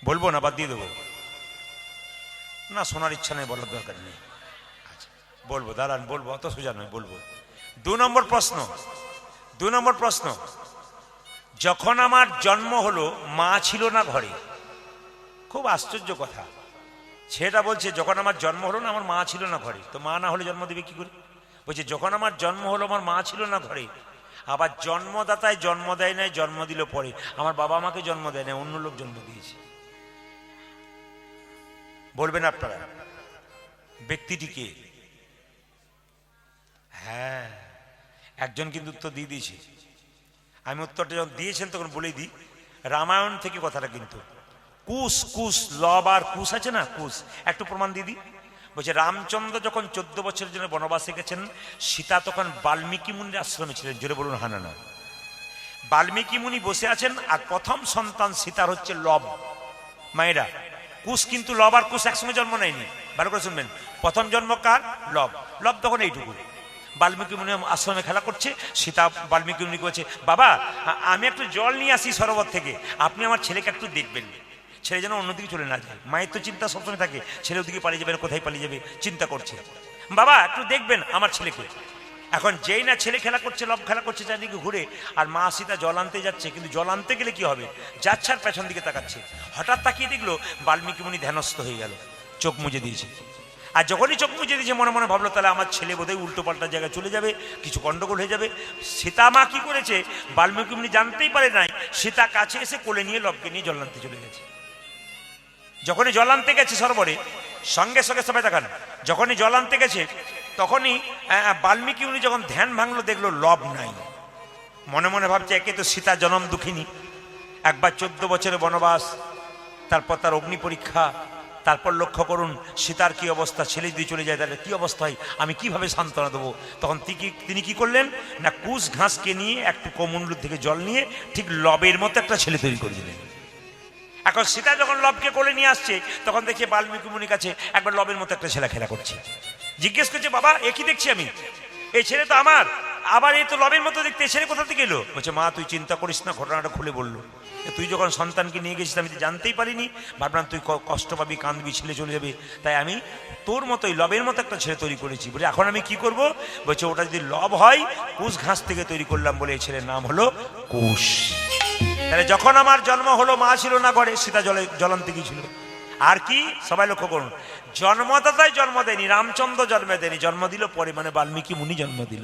বলবো না বাদ দিয়ে দেবো? না, শোনার ইচ্ছা নেই, বলার দরকার নেই। আচ্ছা বলবো, দাঁড়ান বলবো, অত সোজা নয়, বলবো। 2 নম্বর প্রশ্ন। 2 নম্বর প্রশ্ন, যখন আমার জন্ম হলো মা ছিল না ঘরে। খুব আশ্চর্য কথা। ছেলেটা বলছে যখন আমার জন্ম হলো না, আমার মা ছিল না ঘরে। তো মা না হলে জন্ম দেবে কি করে? বলছে যখন আমার জন্ম হলো আমার মা ছিল না ঘরে। আবার জন্মদাতায় জন্ম দেয় নাই, জন্ম দিল পরে। আমার বাবা আমাকে জন্ম দেয় না, অন্য লোক জন্ম দিয়েছে। বলবেন আপনারা ব্যক্তিটিকে? হ্যাঁ, একজন কিন্তু উত্তর দিয়ে দিয়েছে। আমি উত্তরটা যখন দিয়েছেন তখন বলেই দিই, রামায়ণ থেকে কথাটা কিন্তু। কুশ, কুশ, লব আর কুশ আছে না, কুশ। একটু প্রমাণ দিয়ে দিই। বলছে রামচন্দ্র যখন 14 বছরের জন্য বনবাসে গেছেন, সীতা তখন বাল্মীকি মুনির আশ্রমে ছিলেন। জোরে বলুন হা না না। বাল্মীকি মুনি বসে আছেন, আর প্রথম সন্তান সীতার হচ্ছে লব। মায়েরা, কুশ কিন্তু লব আর কুশ একসঙ্গে জন্ম নেয়নি, ভালো করে শুনবেন। প্রথম জন্ম কার? লব। লব তখন এইটুকু। বাল্মীকি মুনি আশ্রমে খেলা করছে। সীতা বাল্মীকি মুনি বলছে, বাবা আমি একটু জল নিয়ে আসি সরোবর থেকে, আপনি আমার ছেলেকে একটু দেখবেন। ছেলে যেন অন্যদিকে চলে না যায়। মায়ের তো চিন্তা সবসময় থাকে, ছেলে ওদিকে পালিয়ে যাবে, কোথায় পালিয়ে যাবে, চিন্তা করছে। বাবা একটু দেখবেন আমার ছেলেকে। এখন যেই না ছেলে খেলা করছে, লব খেলা করছে চারিদিকে ঘুরে, আর মা সীতা জল আনতে যাচ্ছে। কিন্তু জল আনতে গেলে কি হবে, যাচ্ছে আর পেছন দিকে তাকাচ্ছে। হঠাৎ তাকিয়ে দেখলো বাল্মীকি মুনি ধ্যানস্থ হয়ে গেল, চোখ মুজে দিয়েছে। আর যখনই চোখ মুজে দিয়েছে মনে মনে ভাবলো তাহলে আমার ছেলে বোধহয় উল্টো পাল্টা জায়গায় চলে যাবে, কিছু গন্ডগোল হয়ে যাবে। সীতা মা কি করেছে, বাল্মীকি মুনি জানতেই পারে নাই, সীতা কাছে এসে কোলে নিয়ে লবকে নিয়ে জল আনতে চলে গেছে। যখনই জল আনতে গেছে সরোবরে, সঙ্গে সঙ্গে সবাই দেখান, যখনই জল আনতে গেছে তখনই বাল্মীকি মুনি যখন ধ্যান ভাঙলো, দেখলো লব নাই। মনে মনে ভাবছে একে তো সীতা জনম দুঃখিনী, একবার 14 বছরের বনবাস, তারপর তার অগ্নি পরীক্ষা, তারপর লক্ষ্য করুন সীতার কি অবস্থা। ছেলে দিয়ে চলে যায়, তাহলে কি অবস্থা হয়, আমি কিভাবে সান্ত্বনা দেবো। তখন তিনি কি করলেন না, কুশ ঘাসকে নিয়ে একটু কোমণ্ডলুর থেকে জল নিয়ে ঠিক লবের মতো একটা ছেলে তৈরি করে দিলেন। এখন সীতা যখন লবকে কোলে নিয়ে আসছে, তখন দেখে বাল্মীকি মুনির কাছে একবার লবের মতো একটা ছেলে খেলা করছে। জিজ্ঞেস করছে, বাবা এ কি দেখছি আমি, এই ছেলে তো আমার, আবার এই তো লবের মতো দেখতে, ছেলে কোথা থেকে এলো? বলছে মা তুই চিন্তা করিস না, ঘটনাটা খুলে বললো। তুই যখন সন্তানকে নিয়ে গেছিস আমি তো জানতেই পারিনি, ভাবলাম তুই কষ্ট পাবি, কাঁদবি, ছেলে চলে যাবে, তাই আমি তোর মতোই লবের মতো একটা ছেলে তৈরি করেছি। বলে এখন আমি কি করব? বলছে ওটা যদি লব হয়, কুশ ঘাস থেকে তৈরি করলাম বলে এই ছেলের নাম হলো কুশ। তাহলে যখন আমার জন্ম হলো মা ছিল না ঘরে, সীতা জল আনতে গিয়েছিল। আর কি সবাই লক্ষ্য করুন, জন্মদাতাই জন্ম দেয়নি, রামচন্দ্র জন্ম দেয়নি, জন্ম দিল পরে, মানে বাল্মীকি মুনি জন্ম দিল।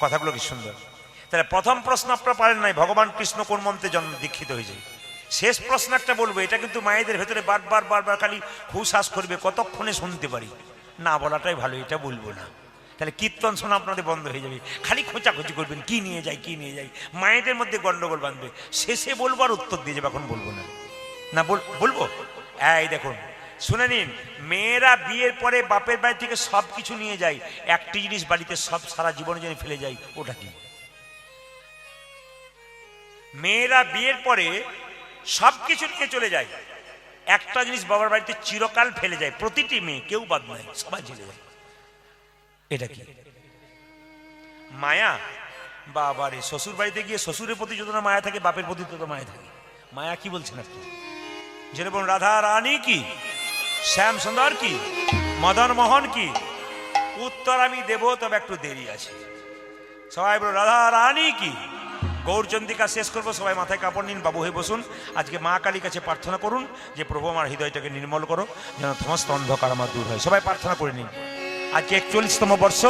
কথাগুলো কি সুন্দর। তাহলে প্রথম প্রশ্ন আপনারা পারেন নাই, ভগবান কৃষ্ণ কোন মন্ত্রে জন্ম দীক্ষিত হয়েছে। শেষ প্রশ্ন একটা বলবো, এটা কিন্তু মায়েদের ভেতরে বারবার বারবার খালি হুশাস করবে, কতক্ষণে শুনতে পারি, না বলাটাই ভালো, এটা বলবো না। তাহলে কীর্তন শোনা আপনাদের বন্ধ হয়ে যাবে, খালি খোঁচাখুচি করবেন, কি নিয়ে যাই কি নিয়ে যাই, মায়েদের মধ্যে গন্ডগোল বাঁধবে। শেষে বলবো আর উত্তর দিয়ে যাবে, এখন বলবো না। না বলবো। এই দেখুন, শুনে নিন, মেয়েরা বিয়ের পরে বাপের বাড়ি থেকে সব কিছু নিয়ে যায়, একটি জিনিস বাড়িতে সব সারা জীবনের জন্য ফেলে যায়, ওটা কি? মেয়েরা বিয়ের পরে সব কিছু নিয়ে চলে যায়, একটা জিনিস বাবার বাড়িতে চিরকাল ফেলে যায়, প্রতিটি মেয়ে, কেউ বাদ নয়, সবাই চলে যায়, এটা কি? মায়া। বাবারে, শ্বশুর বাড়িতে গিয়ে শ্বশুরের প্রতি যত না মায়া থাকে, বাপের প্রতি তত মায়া থাকে। মায়া কি বলছেন আপনি? যেটা বলুন, রাধা রানী কি, শ্যাম সুন্দর কি, মদন মোহন কি? উত্তর আমি দেব, তবে একটু দেরি আছে। সবাই বলুন, রাধা রানী কি? গৌরচন্দিকা শেষ করবো, সবাই মাথায় কাপড় নিন, বাবু হয়ে বসুন। আজকে মা কালীর কাছে প্রার্থনা করুন যে প্রভু আমার হৃদয়টাকে নির্মল করো, যেন সমস্ত অন্ধকার আমার দূর হয়। সবাই প্রার্থনা করে নিন। আজকে 41তম বর্ষ,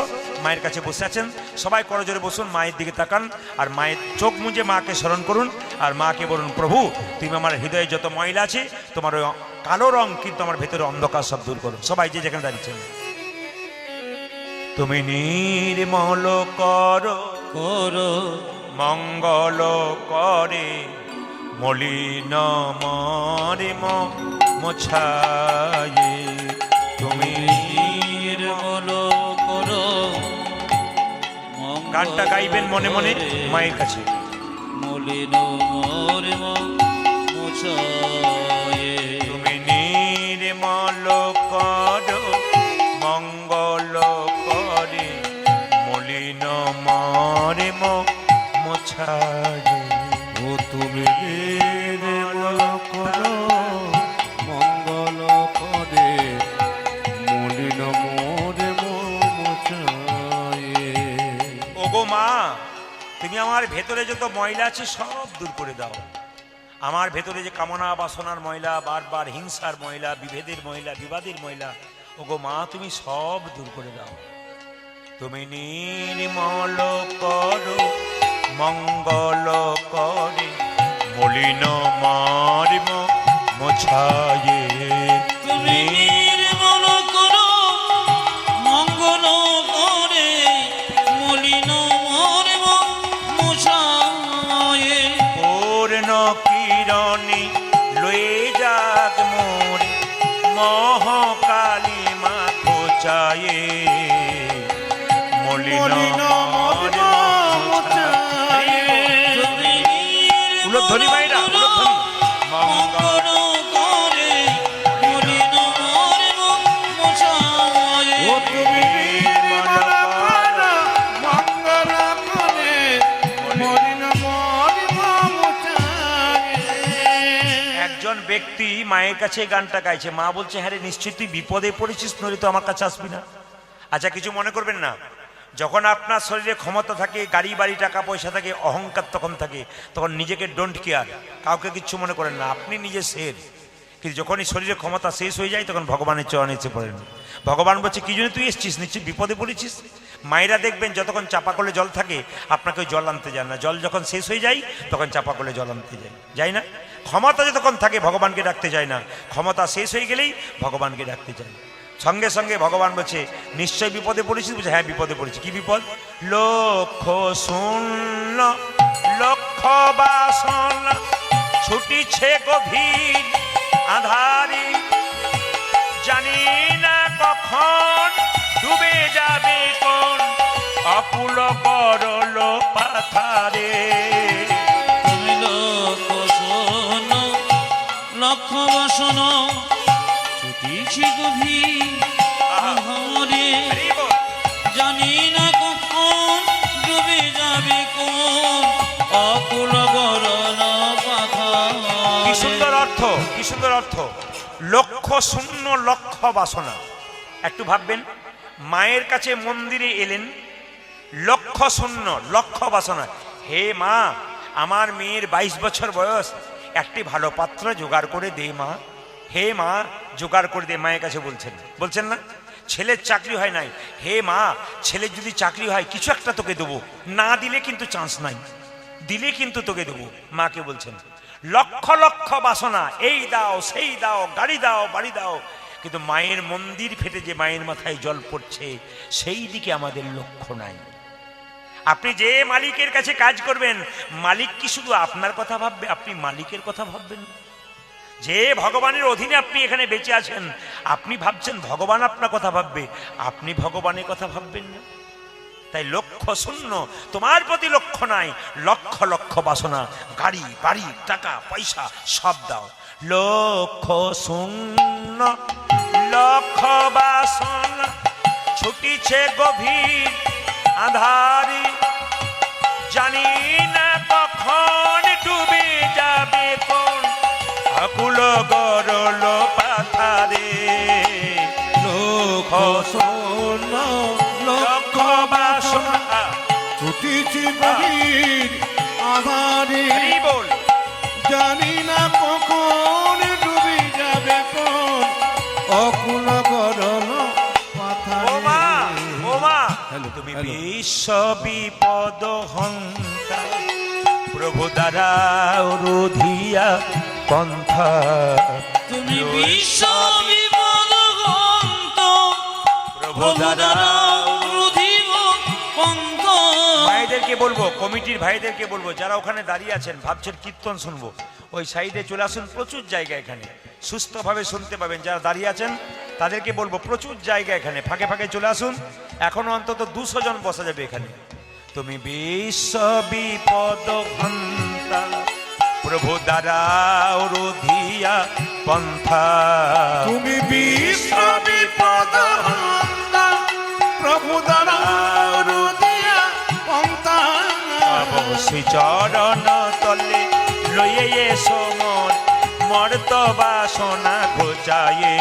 মায়ের কাছে বসে আছেন, সবাই করজোরে বসুন, মায়ের দিকে তাকান, আর মায়ের চোখ মুজে মাকে স্মরণ করুন, আর মাকে বলুন, প্রভু তুমি আমার হৃদয়ে যত ময়লা আছে, তোমার ওই কালো রং কিন্তু আমার ভেতরে অন্ধকার সব দূর করো। সবাই যে যেখানে দাঁড়িয়েছেন, তুমি নির্মল করো করো মঙ্গল করে, মলিন মরে মোছায়ে, তুমি নির্মল করো। গানটা গাইবেন মনে মনে মায়ের কাছে। মলিন মোরে মোছায়ে, তুমি নির্মল করো মঙ্গল করে, মলিন মরে মোছায়ে। ও তুমি নির্মল করো মঙ্গল করে, মলিন মোরে মোছায়ে। ওগো মা, তুমি আমার ভেতরে যত ময়লা আছে সব দূর করে দাও। আমার ভেতরে যে কামনা বাসনার ময়লা, বারবার হিংসার ময়লা, বিভেদের ময়লা, বিবাদের ময়লা, ওগো মা তুমি সব দূর করে দাও। তুমি নির্মল করো মঙ্গল করে, মলিন মর্ম মোছায়ে। তুমি নির্মল করো মঙ্গল করে, মলিন মোরে মোছায়ে। পূর্ণ কিরণে লয়ে যাক মোর মহাকালী মা খোঁচায়ে, মলিন মর্ম মোছায়ে। তুমি উলধ্বনি মায়েরা, উলধ্বনি। মঙ্গল করে, মলিন মোরে মোছায়ে। ও তুমি নির্মল করো মঙ্গল করে, মলিন মোরে মোছায়ে। একজন ব্যক্তি মায়ের কাছে এই গানটা গাইছে, মা বলছে, হ্যাঁ রে, নিশ্চয়ই তুই বিপদে পড়েছিস, নইলে তো আমার কাছে আসবি না। আচ্ছা, কিছু মনে করবেন না, যখন আপনার শরীরে ক্ষমতা থাকে, গাড়ি বাড়ি টাকা পয়সা থাকে, অহংকার তখন থাকে, তখন নিজেকে ডোন্ট কেয়ার, কাউকে কিচ্ছু মনে করেন না, আপনি নিজে শের। কিন্তু যখনই শরীরে ক্ষমতা শেষ হয়ে যায়, তখন ভগবানের চরণে এসে পড়েন। ভগবান বলছে, কি জন্য তুই এসছিস? নিশ্চয়ই বিপদে পড়েছিস। মায়েরা দেখবেন, যতক্ষণ চাপা কলে জল থাকে, আপনাকে ওই জল আনতে যান না, জল যখন শেষ হয়ে যায়, তখন চাপা কলে জল আনতে যাই না। ক্ষমতা যতক্ষণ থাকে ভগবানকে ডাকতে যায় না, ক্ষমতা শেষ হয়ে গেলেই ভগবানকে ডাকতে যায়। সঙ্গে সঙ্গে ভগবান বলছে, নিশ্চয় বিপদে পড়েছিস? বলছে, হ্যাঁ বিপদে পড়েছি। কি বিপদ? লক্ষ শূন্য লক্ষ বাসনা ছুটিছে গভীর আধারে, জানি না কখন ডুবে যাবে কোন অকুল করল পাথারে। তুমি লক্ষ শোনো লক্ষ বাসনা ছুটিছি গভীর আধারে, জানি না কখন ডুবে যাবে কোন অকুল গরল পাথারে। কি সুন্দর অর্থ, কি সুন্দর অর্থ। লক্ষ শূন্য লক্ষ বাসনা। একটু ভাববেন, মায়ের কাছে মন্দিরে এলেন, লক্ষ শূন্য লক্ষ বাসনা। হে মা, আমার মেয়ের 22 বছর বয়স, একটি ভালো পাত্র জোগাড় করে দে মা। হে মা, জোগাড় করে দে, মায়ের কাছে বলছেন না? ছেলের চাকরি হয় নাই, হে মা, ছেলের যদি চাকরি হয় কিছু একটা তোকে দেবো, না দিলে কিন্তু চান্স নাই, দিলে কিন্তু তোকে দেবো। মাকে বলছেন, লক্ষ লক্ষ বাসনা, এই দাও সেই দাও, গাড়ি দাও বাড়ি দাও, কিন্তু মায়ের মন্দির ফেটে যে মায়ের মাথায় জল পড়ছে, সেই দিকে আমাদের লক্ষ্য নাই। আপনি যে মালিকের কাছে কাজ করবেন, মালিক কি শুধু আপনার কথা ভাববে? আপনি মালিকের কথা ভাববেন? যে ভগবানের অধীনে আপনি এখানে বেঁচে আছেন, আপনি ভাবছেন ভগবান আপনার কথা ভাববে, আপনি ভগবানের কথা ভাববেন না। তাই লক্ষ্য শূন্য, তোমার প্রতি লক্ষ্য নাই, লক্ষ লক্ষ বাসনা, গাড়ি বাড়ি টাকা পয়সা সব দাও। লক্ষ্য শূন্য লক্ষ বাসনা, ছুটিছে গভীর আধারে, জানি না কখন ডুবে যাবে কোন আকুল গরল পাথারে। লক্ষ শূন্য লক্ষ বাসনা, ছুটিছে গভীর আধারে, হরি বল। জানি না কখন ডুবে যাবে কোন অকুল গরল ও মা, পাথারে। ও মা, হ্যালো, তুমি হ্যালো। বিশ্ব বিপদ হন্তা, প্রভু দ্বারা রোধিয়া পন্থা। তুমি বিশ্ব বিপদ হন্ত, প্রভু প্রভু দ্বারা। দ্বারা রুধিব পন্থ। ভাইদেরকে বলবো, কমিটির ভাইদেরকে বলবো, যারা ওখানে দাঁড়িয়ে আছেন ভাবছেন কীর্তন শুনবো, ওই সাইডে চলে আসুন, প্রচুর জায়গা এখানে সুস্থভাবে শুনতে পাবেন। যারা দাঁড়িয়ে আছেন তাদেরকে বলবো প্রচুর জায়গা এখানে, ফাঁকে ফাঁকে চলে আসুন, এখনো অন্তত 200 জন বসা যাবে এখানে। তুমি বিশ্ব বিপদ হন্তা, প্রভু দ্বারা রোধিয়া পন্থা। তুমি বিশ্ব বিপদ হন্তা, প্রভু দ্বারা রুদিয়া পন্থা। শ্রী চরণ তলে লইয়ে এসো মোর মর্ত বাসনা ঘোচায়ে।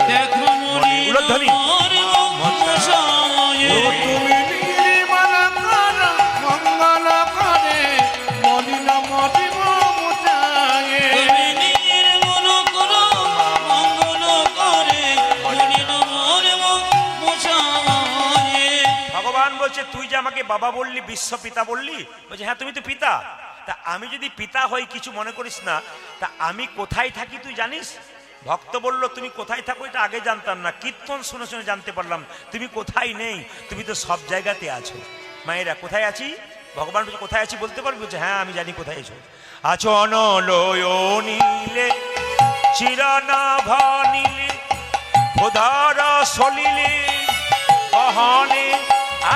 দেখো মনি উলধ্বনি। সময়ে, ও তুমি নির্মল কর মঙ্গল করে, মলিন মতিব মুছায়ে। তুমি নির্মল করো মঙ্গল করে, মলিন মর্ম মুছায়ে। ভগবান বলছে তুই যে আমাকে বাবা বললি, বিশ্ব পিতা বললি, বলছে হ্যাঁ তুমি তো পিতা। তা আমি যদি পিতা হই, কিছু মনে করিস না, তা আমি কোথায় থাকি তুই জানিস? ভক্ত বলল তুমি কোথায় থাকো এটা আগে জানতাম না, কীর্তন শুনে শুনে জানতে পারলাম তুমি কোথায় নেই, তুমি তো সব জায়গাতে আছো। মায়েরা কোথায় আছি? ভগবান বলছে কোথায় আছি বলতে পারবি? বলছে হ্যাঁ আমি জানি কোথায় আছো। আছো অনলয় নীলে চিরনভ নীলে, উদার সলিলে গহনে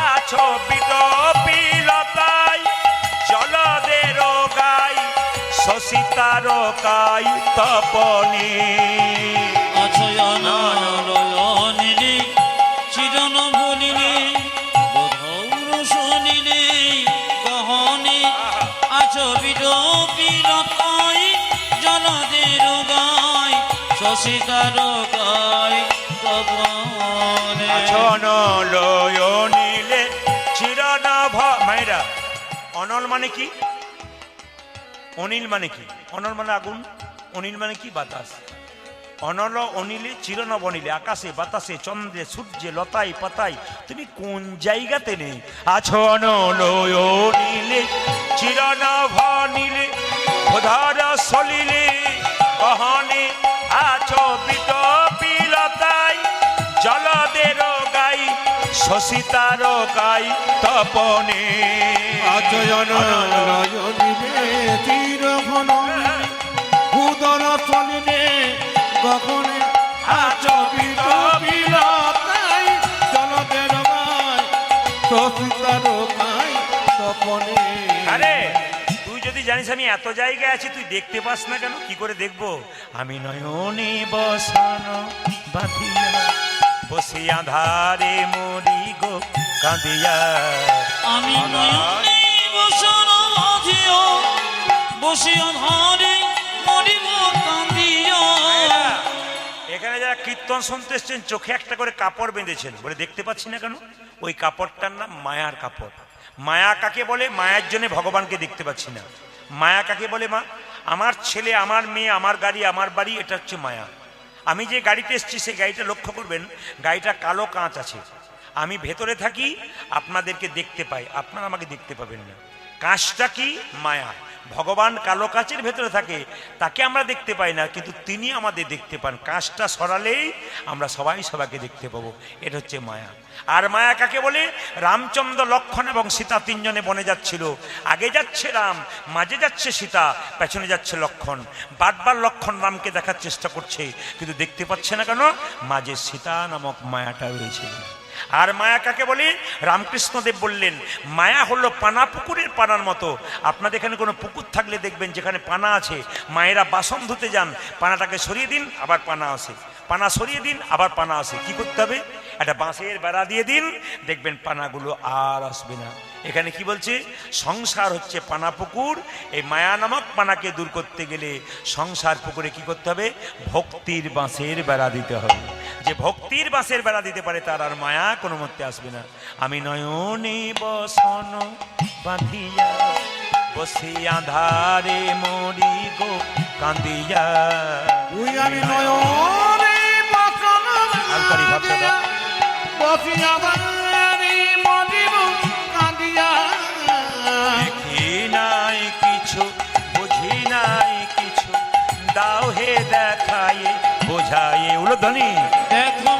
আছো বিটপিলতাই, জলদের গাই শশিতার কাই তপনে। অছয়ন লয়নিলে চিরন ভুলিলে, বোধৌর শুনিলে গহনে আচবিত পিরতাই, জলদের গাই শশিতার গাই তপনে। অনলয় নীলে চিরনভ। মায়েরা, অনল মানে কি? অনিল মানে কি? অনল মানে আগুন, অনিল মানে কি? বাতাস। অনল অনিলে চিরনব অনিলে, আকাশে বাতাসে চন্দ্রে সূর্যে লতায় পাতায় তুমি কোন জায়গাতে নেই? আছো অনলয় নীলে চিরনভ নীলে, উদার সলিলে গহনে আছো বিটপিলতাই, জলদের গাই শশিতার গাই তপনে। আচয়ন রজনীরে তীর ঘন, উদর চলিলে গগনে আচবিত বিলতাই, জলদের গায় শশিতার গায় তপনে। আরে তুই যদি জানিস আমি এত জায়গায় আছি, তুই দেখতে পাস না কেন? কি করে দেখবো? আমি নয়নে বসানো বাঁধিয়া, বসে আধারে মরি গো কাঁদিয়া। আমি নয়নে বসন বাঁধিয়া, বসিয়া ধারে মরিব কান্দিয়া। এখানে যারা কীর্তন শুনতে এসছেন চোখে একটা করে কাপড় বেঁধেছেন, বলে দেখতে পাচ্ছি না কেন? ওই কাপড়টার নাম মায়ার কাপড়। মায়া কাকে বলে? মায়ের জন্য ভগবানকে দেখতে পাচ্ছি না। মায়া কাকে বলে? মা, আমার ছেলে, আমার মেয়ে, আমার গাড়ি, আমার বাড়ি, এটা হচ্ছে মায়া। আমি যে গাড়িতে এসেছি সেই গাড়িটা লক্ষ্য করবেন, গাড়িটা কালো কাঁচ আছে। আমি ভেতরে থাকি, আপনাদেরকে দেখতে পাই, আপনারা আমাকে দেখতে পাবেন না। কাঁচটা কি? মায়া। ভগবান কালো কাচের ভেতরে থাকে, তাকে আমরা দেখতে পাই না, কিন্তু তিনি আমাদের দেখতে পান। কাঁচটা সরালেই আমরা সবাই সবাইকে দেখতে পাবো। এটা হচ্ছে মায়া। আর মায়া কাকে বলে? রামচন্দ্র, লক্ষ্মণ এবং সীতা তিনজনে বনে যাচ্ছিল। আগে যাচ্ছে রাম, মাঝে যাচ্ছে সীতা, পেছনে যাচ্ছে লক্ষ্মণ। বারবার লক্ষ্মণ রামকে দেখার চেষ্টা করছে, কিন্তু দেখতে পাচ্ছে না। কেন? মাঝে সীতা নামক মায়াটা রয়েছে। আর মায়া কাকে বলে? রামকৃষ্ণদেব বললেন মায়া হলো পানা পুকুরের পানার মতো। আপনাদের এখানে কোনো পুকুর থাকলে দেখবেন যেখানে পানা আছে, মায়েরা বাসন ধুতে যান, পানাটাকে সরিয়ে দিন, আবার পানা আসে, পানা সরিয়ে দিন, আবার পানা আসে। কি করতে হবে? একটা বাঁশের বেড়া দিয়ে দিন, দেখবেন পানাগুলো আর আসবে না। এখানে কি বলছে? সংসার হচ্ছে পানা পুকুর। এই মায়া নামক পানাকে দূর করতে গেলে সংসার পুকুরে কি করতে হবে? ভক্তির বাঁশের বেড়া দিতে হবে। যে ভক্তির বাঁশের বেড়া দিতে পারে তার আর মায়া কোনো মতে আসবে না। আমি নয়নে বসন বাঁধিয়া বসে আধারে মরি গো কান্দিয়া। তুই আমি নয়নে বসন আলকারি ভাবটা দাও। বসিয়া বাড়ি মরিব কাঁদিয়া। দেখি নাই কিছু, বুঝি নাই কিছু, দাও হে দেখায়ে বোঝায়ে। উলধ্বনি। দেখো